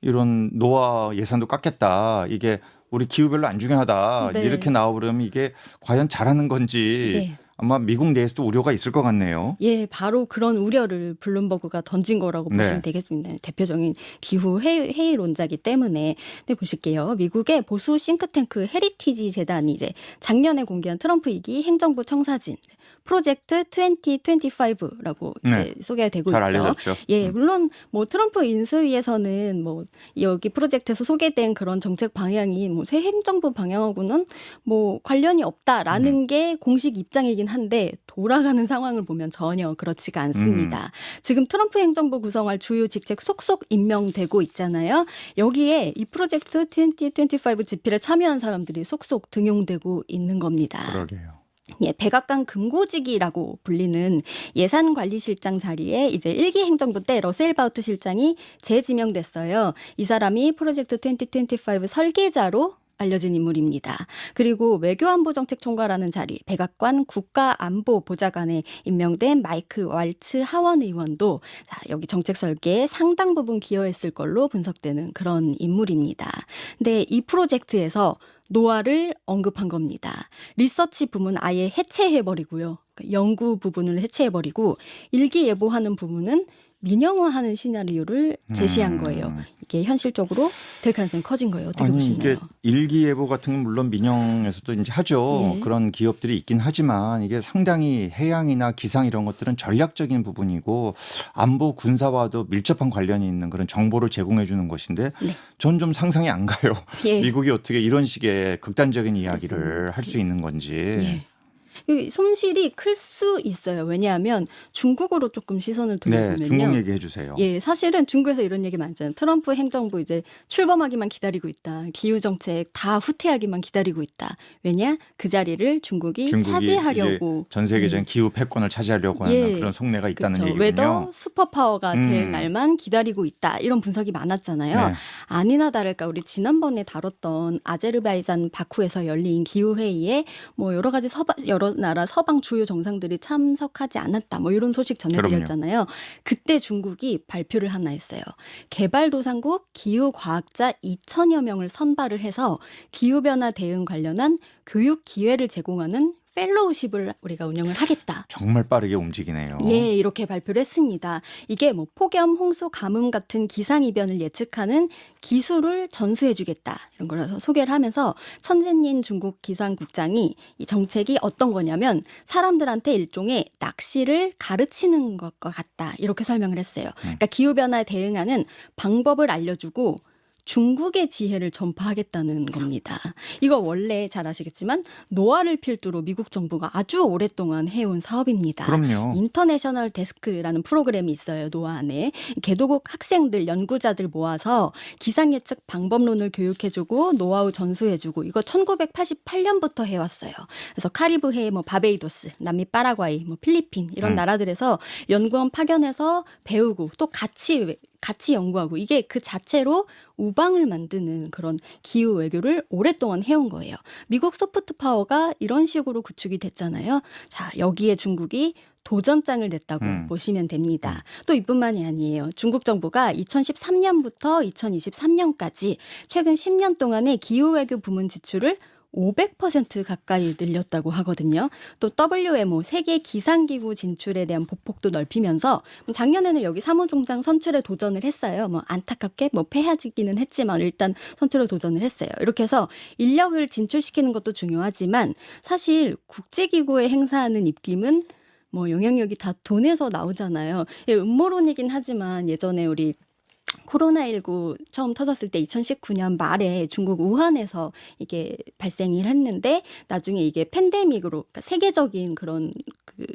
이런 노화 예산도 깎겠다. 이게 우리 기후별로 안 중요하다. 네. 이렇게 나오려면 이게 과연 잘하는 건지 네. 아마 미국 내에서도 우려가 있을 것 같네요. 예, 바로 그런 우려를 블룸버그가 던진 거라고 네. 보시면 되겠습니다. 대표적인 기후 회의론자기 때문에. 근데 보실게요. 미국의 보수 싱크탱크 헤리티지 재단이 이제 작년에 공개한 트럼프 2기 행정부 청사진 프로젝트 2025라고 이제 소개가 되고 잘 있죠. 알려졌죠. 예, 물론 뭐 트럼프 인수위에서는 뭐 여기 프로젝트에서 소개된 그런 정책 방향이 뭐 새 행정부 방향하고는 뭐 관련이 없다라는 게 공식 입장이긴 한데 돌아가는 상황을 보면 전혀 그렇지가 않습니다. 지금 트럼프 행정부 구성할 주요 직책 속속 임명되고 있잖아요. 여기에 이 프로젝트 2025 집필에 참여한 사람들이 속속 등용되고 있는 겁니다. 그러게요. 예, 백악관 금고직이라고 불리는 예산관리실장 자리에 이제 1기 행정부 때 러셀 바우트 실장이 재지명됐어요. 이 사람이 프로젝트 2025 설계자로 알려진 인물입니다. 그리고 외교안보정책총괄하는 자리, 백악관 국가안보보좌관에 임명된 마이크 왈츠 하원 의원도 여기 정책 설계에 상당 부분 기여했을 걸로 분석되는 그런 인물입니다. 근데 이 프로젝트에서 노화를 언급한 겁니다. 리서치 부문 아예 해체해버리고요. 연구 부분을 해체해버리고 일기예보하는 부분은 민영화하는 시나리오를 제시한 거예요. 이게 현실적으로 될 가능성이 커진 거예요. 어떻게 보시나요? 이게 일기예보 같은 건 물론 민영에서도 이제 하죠. 예. 그런 기업들이 있긴 하지만 이게 상당히 해양이나 기상 이런 것들은 전략적인 부분이고 안보 군사와도 밀접한 관련이 있는 그런 정보를 제공해 주는 것인데 네. 전 좀 상상이 안 가요. 예. 미국이 어떻게 이런 식의 극단적인 이야기를 그렇습니다. 할 수 있는 건지. 예. 이 손실이 클 수 있어요. 왜냐하면 중국으로 조금 시선을 돌려보면요. 네, 중국 얘기해 주세요. 예, 사실은 중국에서 이런 얘기 많잖아요. 트럼프 행정부 이제 출범하기만 기다리고 있다. 기후 정책 다 후퇴하기만 기다리고 있다. 왜냐? 그 자리를 중국이 차지하려고. 이제 전 세계적인 기후 패권을 차지하려고 하는 예. 그런 속내가 있다는 그렇죠. 얘기군요. 웨더 슈퍼파워가 될 날만 기다리고 있다. 이런 분석이 많았잖아요. 네. 아니나 다를까 우리 지난번에 다뤘던 아제르바이잔 바쿠에서 열린 기후회의에 뭐 여러 가지 여러 나라 서방 주요 정상들이 참석하지 않았다. 뭐 이런 소식 전해드렸잖아요. 그때 중국이 발표를 하나 했어요. 개발도상국 기후과학자 2천여 명을 선발을 해서 기후변화 대응 관련한 교육 기회를 제공하는 펠로우십을 우리가 운영을 하겠다. 정말 빠르게 움직이네요. 예, 이렇게 발표를 했습니다. 이게 뭐 폭염, 홍수, 가뭄 같은 기상이변을 예측하는 기술을 전수해주겠다. 이런 거라서 소개를 하면서 천재닌 중국 기상국장이 이 정책이 어떤 거냐면 사람들한테 일종의 낚시를 가르치는 것과 같다. 이렇게 설명을 했어요. 그러니까 기후변화에 대응하는 방법을 알려주고 중국의 지혜를 전파하겠다는 겁니다. 이거 원래 잘 아시겠지만 노화를 필두로 미국 정부가 아주 오랫동안 해온 사업입니다. 그럼요. 인터내셔널 데스크라는 프로그램이 있어요. 노화 안에. 개도국 학생들, 연구자들 모아서 기상예측 방법론을 교육해주고 노하우 전수해주고 이거 1988년부터 해왔어요. 그래서 카리브해, 뭐 바베이도스, 남미 파라과이, 뭐 필리핀 이런 나라들에서 연구원 파견해서 배우고 또 같이 연구하고 이게 그 자체로 우방을 만드는 그런 기후 외교를 오랫동안 해온 거예요. 미국 소프트 파워가 이런 식으로 구축이 됐잖아요. 자, 여기에 중국이 도전장을 냈다고 보시면 됩니다. 또 이뿐만이 아니에요. 중국 정부가 2013년부터 2023년까지 최근 10년 동안의 기후 외교 부문 지출을 500% 가까이 늘렸다고 하거든요. 또 WMO 세계 기상기구 진출에 대한 보폭도 넓히면서 작년에는 여기 사무총장 선출에 도전을 했어요. 뭐 안타깝게 뭐 패하지기는 했지만 일단 선출에 도전을 했어요. 이렇게 해서 인력을 진출시키는 것도 중요하지만 사실 국제기구에 행사하는 입김은 뭐 영향력이 다 돈에서 나오잖아요. 예, 음모론이긴 하지만 예전에 우리 코로나19 처음 터졌을 때 2019년 말에 중국 우한에서 이게 발생을 했는데 나중에 이게 팬데믹으로 그러니까 세계적인 그런 그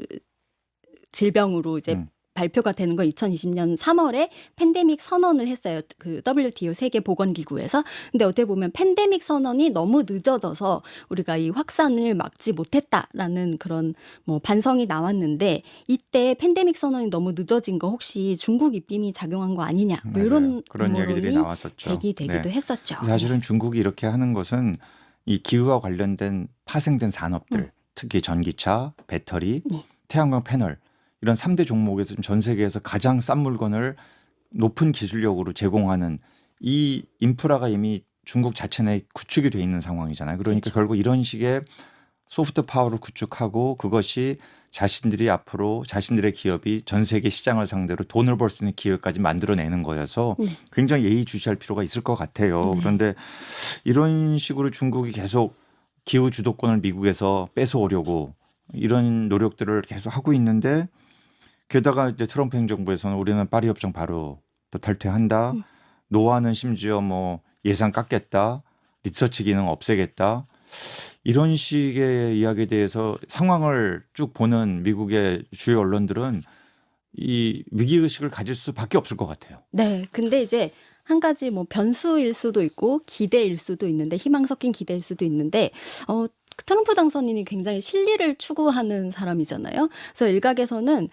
질병으로 이제 발표가 되는 거 2020년 3월에 팬데믹 선언을 했어요. 그 WTO 세계보건기구에서. 근데 어떻게 보면 팬데믹 선언이 너무 늦어져서 우리가 이 확산을 막지 못했다라는 그런 뭐 반성이 나왔는데 이때 팬데믹 선언이 너무 늦어진 거 혹시 중국 입김이 작용한 거 아니냐. 뭐 이런 그런 얘기들이 음모론이 나왔었죠. 제기되기도 했었죠. 사실은 중국이 이렇게 하는 것은 이 기후와 관련된 파생된 산업들, 특히 전기차, 배터리, 태양광 패널 이런 3대 종목에서 지금 전 세계에서 가장 싼 물건을 높은 기술력으로 제공하는 이 인프라가 이미 중국 자체 내에 구축이 돼 있는 상황이잖아요. 그러니까 그렇죠. 결국 이런 식의 소프트 파워를 구축하고 그것이 자신들이 앞으로 자신들의 기업이 전 세계 시장을 상대로 돈을 벌 수 있는 기회까지 만들어내는 거여서 굉장히 예의주시할 필요가 있을 것 같아요. 그런데 이런 식으로 중국이 계속 기후 주도권을 미국에서 뺏어오려고 이런 노력들을 계속 하고 있는데 게다가 이제 트럼프 행정부에서는 우리는 파리 협정 바로 또 탈퇴한다. 노아는 심지어 뭐 예산 깎겠다. 리서치 기능 없애겠다. 이런 식의 이야기에 대해서 상황을 쭉 보는 미국의 주요 언론들은 이 위기의식을 가질 수밖에 없을 것 같아요. 네. 근데 이제 한 가지 뭐 변수일 수도 있고 기대일 수도 있는데 희망 섞인 기대일 수도 있는데 트럼프 당선인이 굉장히 실리를 추구하는 사람이잖아요. 그래서 일각에서는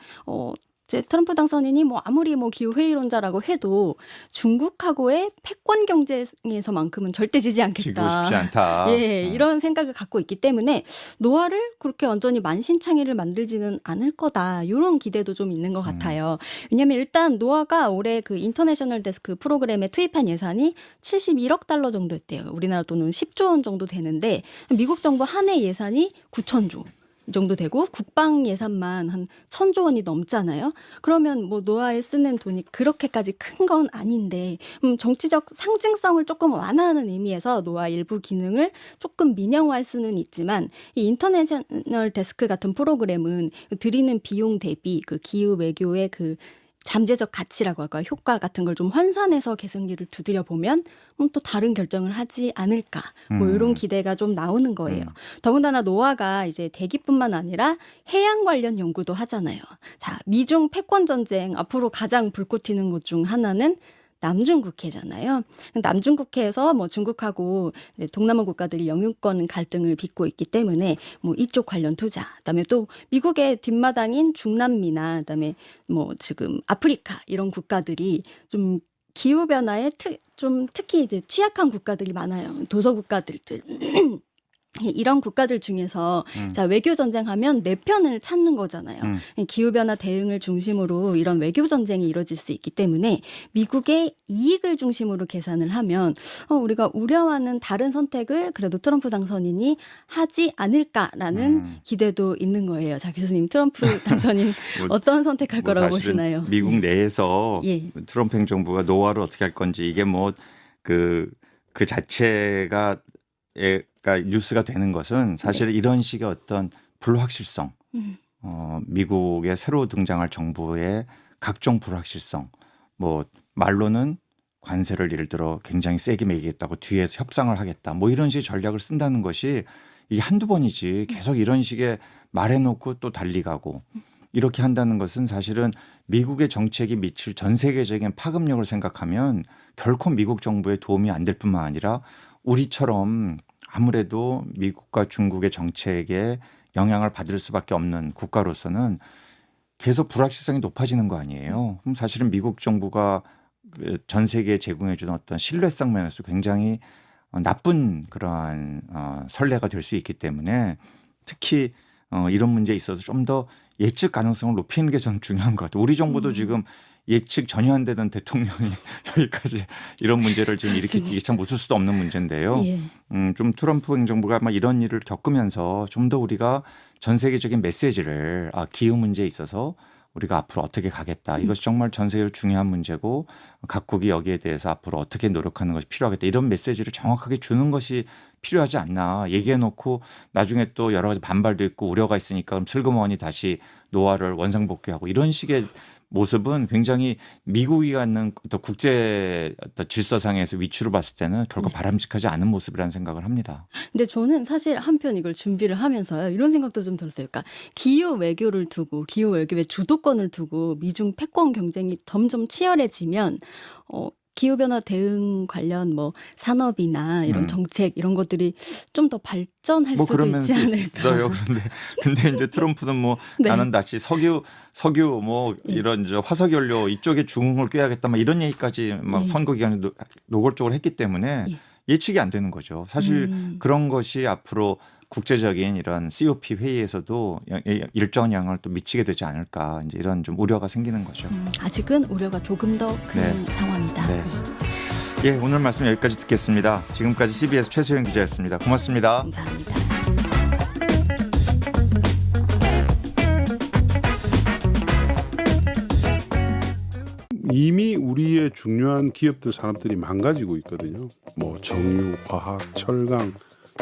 이제 트럼프 당선인이 뭐 아무리 뭐 기후 회의론자라고 해도 중국하고의 패권 경쟁에서만큼은 절대 지지 않겠다. 지고 싶지 않다. 예, 이런 생각을 갖고 있기 때문에 노아를 그렇게 완전히 만신창이를 만들지는 않을 거다. 이런 기대도 좀 있는 것 같아요. 왜냐하면 일단 노아가 올해 그 인터내셔널 데스크 프로그램에 투입한 예산이 71억 달러 정도였대요. 우리나라 돈은 10조 원 정도 되는데 미국 정부 한 해 예산이 9천조. 이 정도 되고 국방 예산만 한 1,000조 원이 넘잖아요. 그러면 뭐 노아에 쓰는 돈이 그렇게까지 큰 건 아닌데 정치적 상징성을 조금 완화하는 의미에서 노아 일부 기능을 조금 민영화할 수는 있지만 이 인터내셔널 데스크 같은 프로그램은 들이는 비용 대비 그 기후 외교의 그 잠재적 가치라고 할까요? 효과 같은 걸 좀 환산해서 개선기를 두드려 보면 또 다른 결정을 하지 않을까. 뭐 이런 기대가 좀 나오는 거예요. 더군다나 노아가 이제 대기뿐만 아니라 해양 관련 연구도 하잖아요. 자, 미중 패권 전쟁 앞으로 가장 불꽃 튀는 것 중 하나는 남중국해잖아요. 남중국해에서 뭐 중국하고 동남아 국가들이 영유권 갈등을 빚고 있기 때문에 뭐 이쪽 관련 투자, 그다음에 또 미국의 뒷마당인 중남미나 그다음에 뭐 지금 아프리카 이런 국가들이 좀 기후 변화에 좀 특히 이제 취약한 국가들이 많아요. 도서 국가들. 이런 국가들 중에서 자 외교 전쟁하면 내 편을 찾는 거잖아요. 기후 변화 대응을 중심으로 이런 외교 전쟁이 이루어질 수 있기 때문에 미국의 이익을 중심으로 계산을 하면 우리가 우려하는 다른 선택을 그래도 트럼프 당선인이 하지 않을까라는 기대도 있는 거예요. 자 교수님 트럼프 당선인 어떤 선택할 거라고 보시나요? 미국 내에서 예. 트럼프 행정부가 노아를 어떻게 할 건지 이게 뭐 그 자체가 뉴스가 되는 것은 사실 이런 식의 어떤 불확실성, 미국의 새로 등장할 정부의 각종 불확실성, 뭐 말로는 관세를 예를 들어 굉장히 세게 매기겠다고 뒤에서 협상을 하겠다, 뭐 이런 식의 전략을 쓴다는 것이 이게 한두 번이지 계속 이런 식의 말해놓고 또 달리 가고 이렇게 한다는 것은 사실은 미국의 정책이 미칠 전 세계적인 파급력을 생각하면 결코 미국 정부에 도움이 안 될 뿐만 아니라 우리처럼 아무래도 미국과 중국의 정책에 영향을 받을 수밖에 없는 국가로서는 계속 불확실성이 높아지는 거 아니에요. 그럼 사실은 미국 정부가 전 세계에 제공해 주는 어떤 신뢰성 면에서 굉장히 나쁜 그러한 선례가 될 수 있기 때문에 특히 이런 문제에 있어서 좀 더 예측 가능성을 높이는 게 저는 중요한 것 같아요. 우리 정부도 지금 예측 전혀 안 되던 대통령이 여기까지 이런 문제를 지금 일으키기 참 웃을 수도 없는 문제인데요. 예. 좀 트럼프 행정부가 아마 이런 일을 겪으면서 좀 더 우리가 전 세계적인 메시지를 기후 문제에 있어서 우리가 앞으로 어떻게 가겠다. 이것이 정말 전 세계로 중요한 문제고 각국이 여기에 대해서 앞으로 어떻게 노력하는 것이 필요하겠다. 이런 메시지를 정확하게 주는 것이 필요하지 않나. 얘기해놓고 나중에 또 여러 가지 반발도 있고 우려가 있으니까 그럼 슬그머니 다시 노화를 원상복귀하고 이런 식의 모습은 굉장히 미국이 갖는 어떤 국제 어떤 질서상에서 위치로 봤을 때는 결코 바람직하지 않은 모습이라는 생각을 합니다. 근데 저는 사실 한편 이걸 준비를 하면서요. 이런 생각도 좀 들었어요. 그러니까 기후 외교를 두고 기후 외교의 주도권을 두고 미중 패권 경쟁이 점점 치열해지면 기후변화 대응 관련 뭐 산업이나 이런 정책 이런 것들이 좀 더 발전할 뭐 수도 그런 있지 면도 않을까. 있어요. 근데 이제 트럼프는 뭐 네. 나는 다시 석유 뭐 이런 저 화석연료 이쪽에 중흥을 껴야겠다 막 이런 얘기까지 막 예. 선거 기간에 노골적으로 했기 때문에 예. 예측이 안 되는 거죠. 사실 그런 것이 앞으로 국제적인 이런 COP 회의에서도 일정한 영향을 또 미치게 되지 않을까 이제 이런 좀 우려가 생기는 거죠. 아직은 우려가 조금 더 큰 네. 상황이다. 네. 예, 오늘 말씀 여기까지 듣겠습니다. 지금까지 CBS 최소영 기자였습니다. 고맙습니다. 감사합니다. 이미 우리의 중요한 기업들 산업들이 망가지고 있거든요. 뭐 정유, 화학, 철강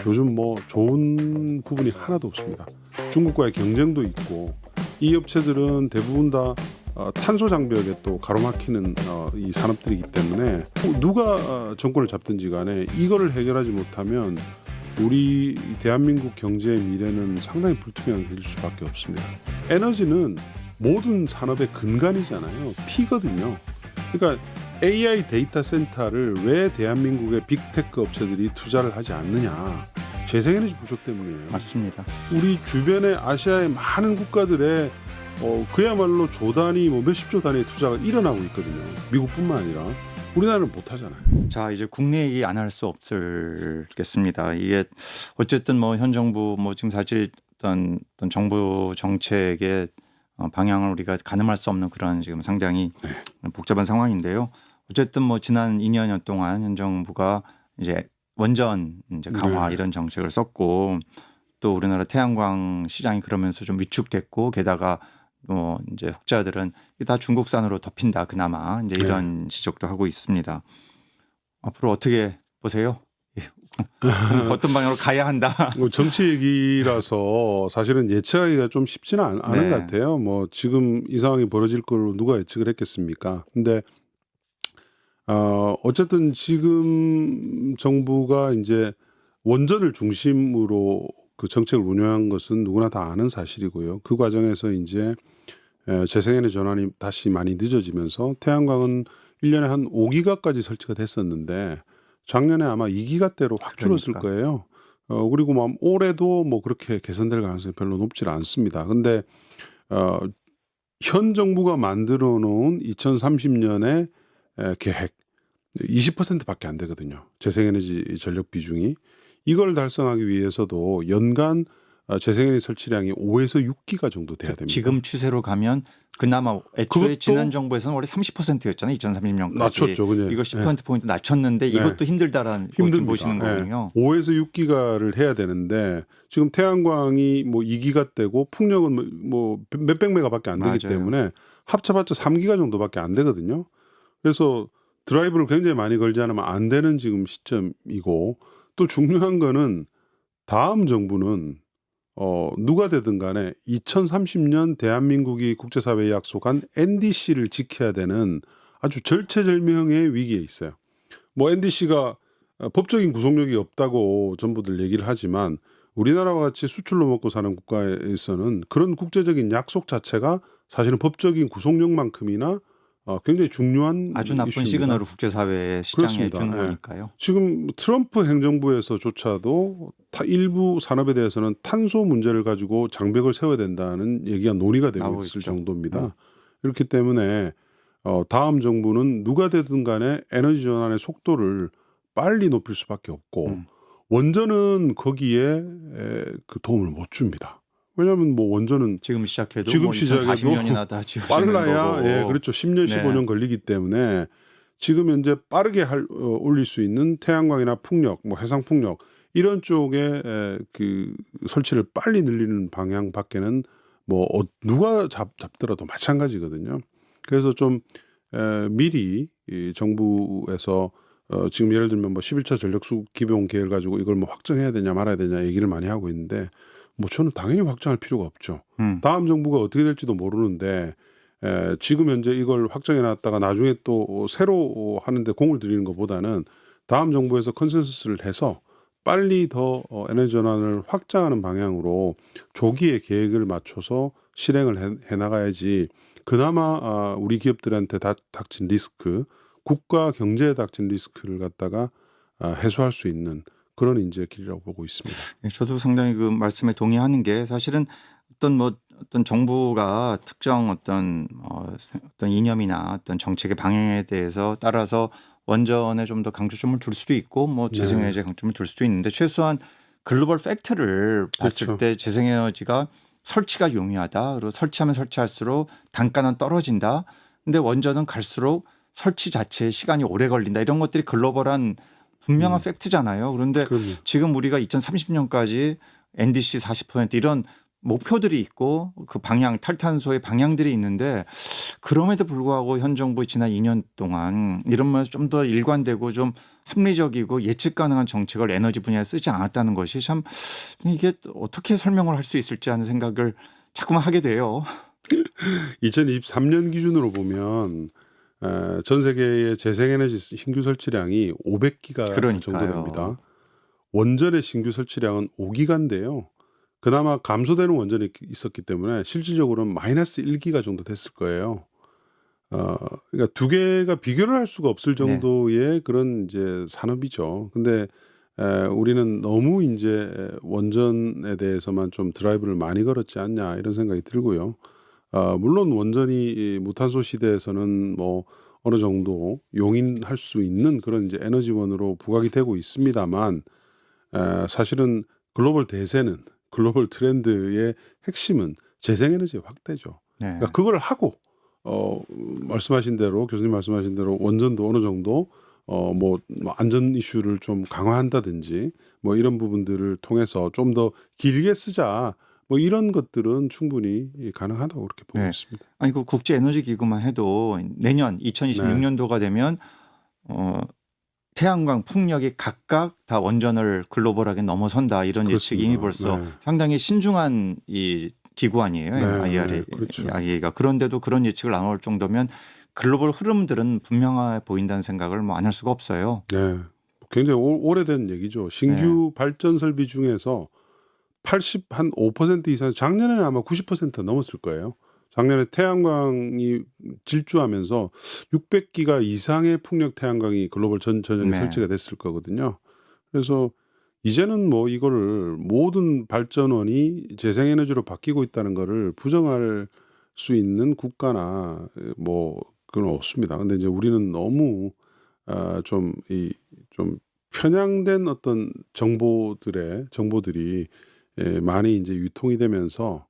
요즘 뭐 좋은 부분이 하나도 없습니다. 중국과의 경쟁도 있고 이 업체들은 대부분 다 탄소 장벽에 또 가로막히는 이 산업들이기 때문에 누가 정권을 잡든지 간에 이거를 해결하지 못하면 우리 대한민국 경제의 미래는 상당히 불투명하게 될 수밖에 없습니다. 에너지는 모든 산업의 근간이잖아요. 피거든요. 그러니까 AI 데이터 센터를 왜 대한민국의 빅테크 업체들이 투자를 하지 않느냐. 재생에너지 부족 때문이에요. 맞습니다. 우리 주변의 아시아의 많은 국가들의 그야말로 조 단위 뭐 몇십조 단위의 투자가 일어나고 있거든요. 미국뿐만 아니라 우리나라는 못하잖아요. 자, 이제 국내 얘기 안 할 수 없겠습니다. 이게 어쨌든 뭐 현 정부 뭐 지금 사실 어떤 정부 정책의 방향을 우리가 가늠할 수 없는 그런 지금 상당히 복잡한 상황인데요. 어쨌든 뭐 지난 2년 동안 현 정부가 이제 원전 이제 강화 이런 정책을 썼고 또 우리나라 태양광 시장이 그러면서 좀 위축됐고 게다가 뭐 이제 혹자들은 다 중국산으로 덮인다 그나마 이제 이런 지적도 하고 있습니다. 앞으로 어떻게 보세요? 어떤 방향으로 가야 한다. 정치 얘기라서 사실은 예측하기가 좀 쉽지는 않은 것 같아요. 뭐 지금 이 상황이 벌어질 걸로 누가 예측을 했겠습니까? 근데 어쨌든 지금 정부가 이제 원전을 중심으로 그 정책을 운영한 것은 누구나 다 아는 사실이고요. 그 과정에서 이제 재생에너지 전환이 다시 많이 늦어지면서 태양광은 1년에 한 5기가까지 설치가 됐었는데 작년에 아마 2기가대로 확 줄었을 거예요. 그리고 뭐 올해도 뭐 그렇게 개선될 가능성이 별로 높지 않습니다. 근데 현 정부가 만들어 놓은 2030년의 계획 20%밖에 안 되거든요. 재생에너지 전력 비중이. 이걸 달성하기 위해서도 연간 재생에너지 설치량이 5에서 6기가 정도 돼야 됩니다. 지금 추세로 가면 그나마 애초에 지난 정부에서는 원래 30%였잖아요. 2030년까지. 낮췄죠. 그냥. 이걸 10%포인트 낮췄는데 이것도 힘들다라는 걸 좀 보시는 거군요. 5에서 6기가를 해야 되는데 지금 태양광이 뭐 2기가대고 풍력은 뭐 몇백 메가밖에 안 되기 때문에 합쳐봤자 3기가 정도밖에 안 되거든요. 그래서 드라이브를 굉장히 많이 걸지 않으면 안 되는 지금 시점이고 또 중요한 거는 다음 정부는 누가 되든 간에 2030년 대한민국이 국제사회에 약속한 NDC를 지켜야 되는 아주 절체절명의 위기에 있어요. 뭐 NDC가 법적인 구속력이 없다고 전부들 얘기를 하지만 우리나라와 같이 수출로 먹고 사는 국가에서는 그런 국제적인 약속 자체가 사실은 법적인 구속력만큼이나 굉장히 중요한 아주 나쁜 이슈입니다. 시그널을 국제사회의 시장에 주는 거니까요. 지금 트럼프 행정부에서조차도 일부 산업에 대해서는 탄소 문제를 가지고 장벽을 세워야 된다는 얘기가 논의가 되고 있을 정도입니다. 그렇기 때문에 다음 정부는 누가 되든 간에 에너지 전환의 속도를 빨리 높일 수밖에 없고 원전은 거기에 그 도움을 못 줍니다. 왜냐하면 뭐 원전은 지금 시작해도 지금 뭐 시작해도 2040년이나 다 지어지는 빨라야 거고. 예, 그렇죠. 10년, 네. 15년 걸리기 때문에 지금 현재 빠르게 올릴 수 있는 태양광이나 풍력, 뭐 해상 풍력 이런 쪽에 그 설치를 빨리 늘리는 방향밖에는 뭐 누가 잡더라도 마찬가지거든요. 그래서 좀 미리 이 정부에서 지금 예를 들면 뭐 11차 전력수급 기본 계획을 가지고 이걸 뭐 확정해야 되냐 말아야 되냐 얘기를 많이 하고 있는데 뭐 저는 당연히 확정할 필요가 없죠. 다음 정부가 어떻게 될지도 모르는데 지금 현재 이걸 확정해 놨다가 나중에 또 새로 하는데 공을 들이는 것보다는 다음 정부에서 컨센서스를 해서 빨리 더 에너지 전환을 확장하는 방향으로 조기에 계획을 맞춰서 실행을 해 나가야지 그나마 우리 기업들한테 닥친 리스크, 국가 경제에 닥친 리스크를 갖다가 해소할 수 있는 그런 이제 길이라고 보고 있습니다. 네, 저도 상당히 그 말씀에 동의하는 게 사실은 어떤 정부가 특정 어떤 이념이나 어떤 정책의 방향에 대해서 따라서 원전에 좀 더 강조점을 둘 수도 있고 뭐 재생에너지에 강점을 둘 수도 있는데 최소한 글로벌 팩트를 봤을 그렇죠. 때 재생에너지가 설치가 용이하다. 그리고 설치하면 설치할수록 단가는 떨어진다. 근데 원전은 갈수록 설치 자체에 시간이 오래 걸린다. 이런 것들이 글로벌한 분명한 팩트잖아요. 그런데 그럼요. 지금 우리가 2030년까지 NDC 40% 이런 목표들이 있고 그 방향 탈탄소의 방향들이 있는데 그럼에도 불구하고 현 정부 지난 2년 동안 이런 면에서 좀 더 일관되고 좀 합리적이고 예측 가능한 정책을 에너지 분야에 쓰지 않았다는 것이 참 이게 어떻게 설명을 할 수 있을지 하는 생각을 자꾸만 하게 돼요. 2023년 기준으로 보면 전 세계의 재생에너지 신규 설치량이 500기가 그러니까요. 정도 됩니다. 원전의 신규 설치량은 5기가인데요. 그나마 감소되는 원전이 있었기 때문에 실질적으로는 마이너스 1기가 정도 됐을 거예요. 그러니까 두 개가 비교를 할 수가 없을 정도의 그런 이제 산업이죠. 근데 우리는 너무 이제 원전에 대해서만 좀 드라이브를 많이 걸었지 않냐 이런 생각이 들고요. 물론 원전이 무탄소 시대에서는 뭐 어느 정도 용인할 수 있는 그런 이제 에너지원으로 부각이 되고 있습니다만 사실은 글로벌 대세는 글로벌 트렌드의 핵심은 재생에너지의 확대죠. 네. 그러니까 그걸 하고 말씀하신 대로 교수님 말씀하신 대로 원전도 어느 정도 뭐 안전 이슈를 좀 강화한다든지 뭐 이런 부분들을 통해서 좀 더 길게 쓰자 뭐 이런 것들은 충분히 가능하다고 그렇게 보고 네. 있습니다. 아니 그 국제 에너지 기구만 해도 내년 2026년도가 되면 태양광, 풍력이 각각 다 원전을 글로벌하게 넘어선다 이런 예측이 이미 그렇습니다. 벌써 네. 상당히 신중한 이 기구 아니에요. 네, IRA, 그렇죠. IEA가 그런데도 그런 예측을 나올 정도면 글로벌 흐름들은 분명해 보인다는 생각을 뭐 안 할 수가 없어요. 네, 굉장히 오래된 얘기죠. 신규 발전 설비 중에서 85% 이상 작년에는 아마 90% 넘었을 거예요. 작년에 태양광이 질주하면서 600기가 이상의 풍력 태양광이 글로벌 전역에 설치가 됐을 거거든요. 그래서 이제는 뭐 이거를 모든 발전원이 재생에너지로 바뀌고 있다는 거를 부정할 수 있는 국가나 뭐 그건 없습니다. 근데 이제 우리는 너무 좀 편향된 어떤 정보들이 많이 이제 유통이 되면서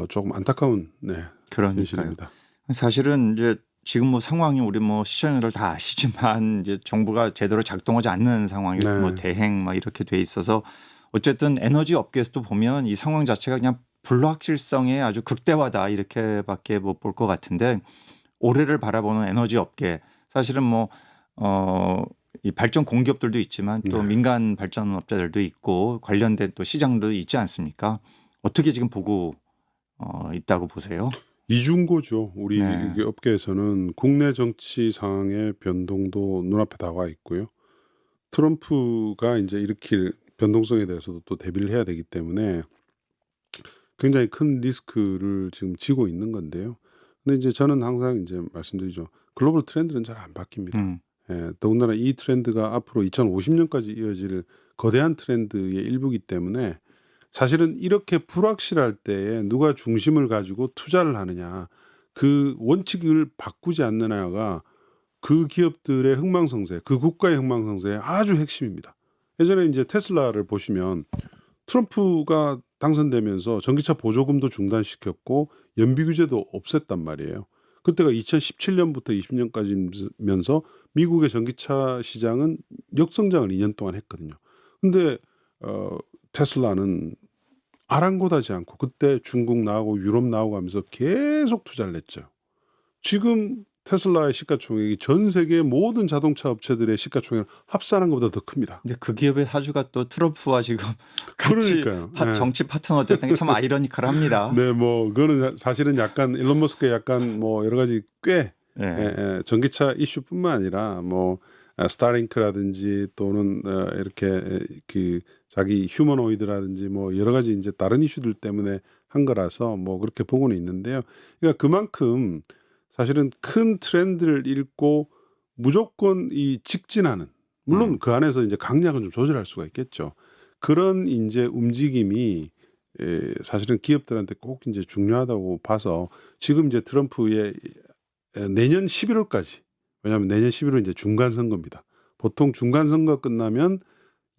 조금 안타까운 그러니까요. 현실입니다. 사실은 이제 지금 뭐 상황이 우리 뭐 시청자들 다 아시지만 이제 정부가 제대로 작동하지 않는 상황이 뭐 대행 막 이렇게 돼 있어서 어쨌든 에너지 업계에서도 보면 이 상황 자체가 그냥 불확실성의 아주 극대화다 이렇게밖에 못 볼 것 같은데 올해를 바라보는 에너지 업계 사실은 뭐 이 발전 공기업들도 있지만 또 민간 발전업자들도 있고 관련된 또 시장도 있지 않습니까? 어떻게 지금 보고 있다고 보세요? 이중고죠. 우리 업계에서는 국내 정치 상황의 변동도 눈앞에 다가와 있고요. 트럼프가 이제 일으킬 변동성에 대해서도 또 대비를 해야 되기 때문에 굉장히 큰 리스크를 지금 지고 있는 건데요. 근데 이제 저는 항상 이제 말씀드리죠. 글로벌 트렌드는 잘 안 바뀝니다. 더군다나 이 트렌드가 앞으로 2050년까지 이어질 거대한 트렌드의 일부이기 때문에 사실은 이렇게 불확실할 때에 누가 중심을 가지고 투자를 하느냐 그 원칙을 바꾸지 않느냐가 그 기업들의 흥망성쇠, 그 국가의 흥망성쇠의 아주 핵심입니다. 예전에 이제 테슬라를 보시면 트럼프가 당선되면서 전기차 보조금도 중단시켰고 연비 규제도 없앴단 말이에요. 그때가 2017년부터 20년까지면서 미국의 전기차 시장은 역성장을 2년 동안 했거든요. 근데 테슬라는 아랑곳하지 않고 그때 중국 나오고 유럽 나오고 하면서 계속 투자를 했죠. 지금 테슬라의 시가총액이 전 세계 모든 자동차 업체들의 시가총액을 합산한 것보다 더 큽니다. 근데 그 기업의 사주가 또 트럼프와 지금 같이 그러니까요. 네. 정치 파트너 됐다는 게 참 아이러니컬합니다. 네, 뭐 그거는 사실은 약간 일론 머스크의 약간 뭐 여러 가지 꽤 전기차 이슈뿐만 아니라 뭐 스타링크라든지 또는 이렇게 그 자기 휴머노이드라든지 뭐 여러 가지 이제 다른 이슈들 때문에 한 거라서 뭐 그렇게 보고는 있는데요. 그러니까 그만큼 사실은 큰 트렌드를 읽고 무조건 이 직진하는, 물론 그 안에서 이제 강약은 좀 조절할 수가 있겠죠. 그런 이제 움직임이 사실은 기업들한테 꼭 이제 중요하다고 봐서 지금 이제 트럼프의 내년 11월까지, 왜냐하면 내년 11월 이제 중간 선거입니다. 보통 중간 선거 끝나면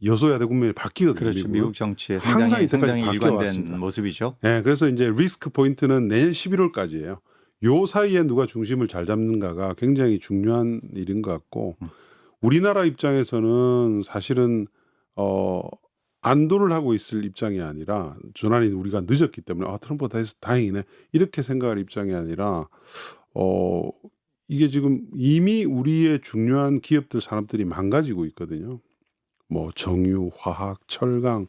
여소야대 국면이 바뀌거든요. 그렇죠. 미국은. 미국 정치에 항상 상당히 이때까지 일관된 바뀌어왔습니다. 모습이죠. 네, 그래서 이제 리스크 포인트는 내년 11월까지예요. 요 사이에 누가 중심을 잘 잡는가가 굉장히 중요한 일인 것 같고 우리나라 입장에서는 사실은 안도를 하고 있을 입장이 아니라 전환이 우리가 늦었기 때문에 트럼프가 돼서 다행이네 이렇게 생각할 입장이 아니라 이게 지금 이미 우리의 중요한 기업들 산업들이 망가지고 있거든요. 뭐 정유, 화학, 철강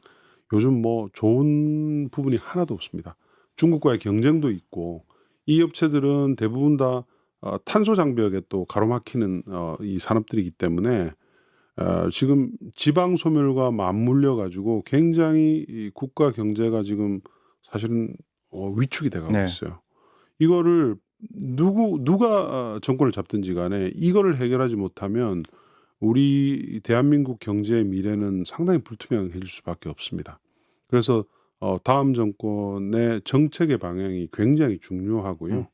요즘 뭐 좋은 부분이 하나도 없습니다. 중국과의 경쟁도 있고 이 업체들은 대부분 다 탄소 장벽에 또 가로막히는 이 산업들이기 때문에 지금 지방 소멸과 맞물려 가지고 굉장히 이 국가 경제가 지금 사실은 위축이 돼가고 네. 있어요. 이거를 누가 정권을 잡든지 간에 이거를 해결하지 못하면 우리 대한민국 경제의 미래는 상당히 불투명해질 수밖에 없습니다. 그래서 다음 정권의 정책의 방향이 굉장히 중요하고요.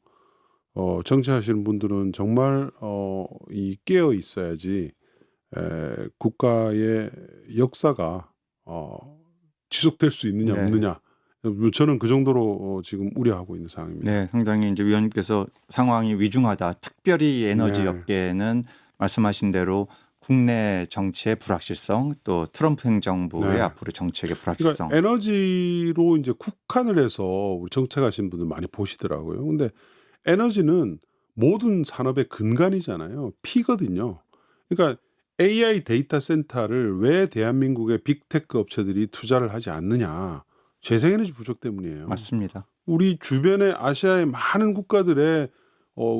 정치하시는 분들은 정말 이 깨어 있어야지 국가의 역사가 지속될 수 있느냐 네. 없느냐. 저는 그 정도로 지금 우려하고 있는 상황입니다. 네, 상당히 이제 위원님께서 상황이 위중하다. 특별히 에너지 네. 업계는 말씀하신 대로 국내 정치의 불확실성, 또 트럼프 행정부의 네. 앞으로 정책의 불확실성. 그러니까 에너지로 이제 국한을 해서 우리 정책하시는 분들 많이 보시더라고요. 근데 에너지는 모든 산업의 근간이잖아요. 피거든요. 그러니까 AI 데이터 센터를 왜 대한민국의 빅테크 업체들이 투자를 하지 않느냐. 재생에너지 부족 때문이에요. 맞습니다. 우리 주변의 아시아의 많은 국가들의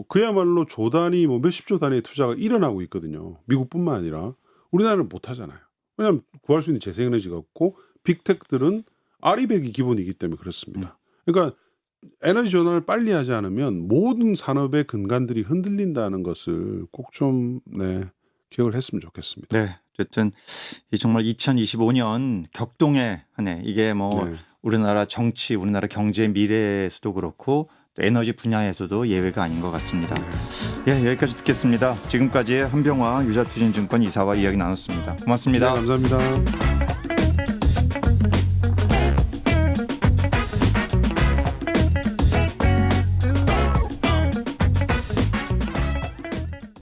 그야말로 조 단위 뭐 몇십조 단위의 투자가 일어나고 있거든요. 미국뿐만 아니라 우리나라는 못 하잖아요. 왜냐하면 구할 수 있는 재생에너지가 없고 빅테크들은 아리백이 기본이기 때문에 그렇습니다. 그러니까 에너지 전환을 빨리 하지 않으면 모든 산업의 근간들이 흔들린다는 것을 꼭 좀 기억을 했으면 좋겠습니다. 네, 어쨌든 이 정말 2025년 격동의 한 해. 이게 뭐 네. 우리나라 정치, 우리나라 경제 미래에서도 그렇고 또 에너지 분야에서도 예외가 아닌 것 같습니다. 예, 여기까지 듣겠습니다. 지금까지 한병화 유자투자증권 이사와 이야기 나눴습니다. 고맙습니다. 네, 감사합니다.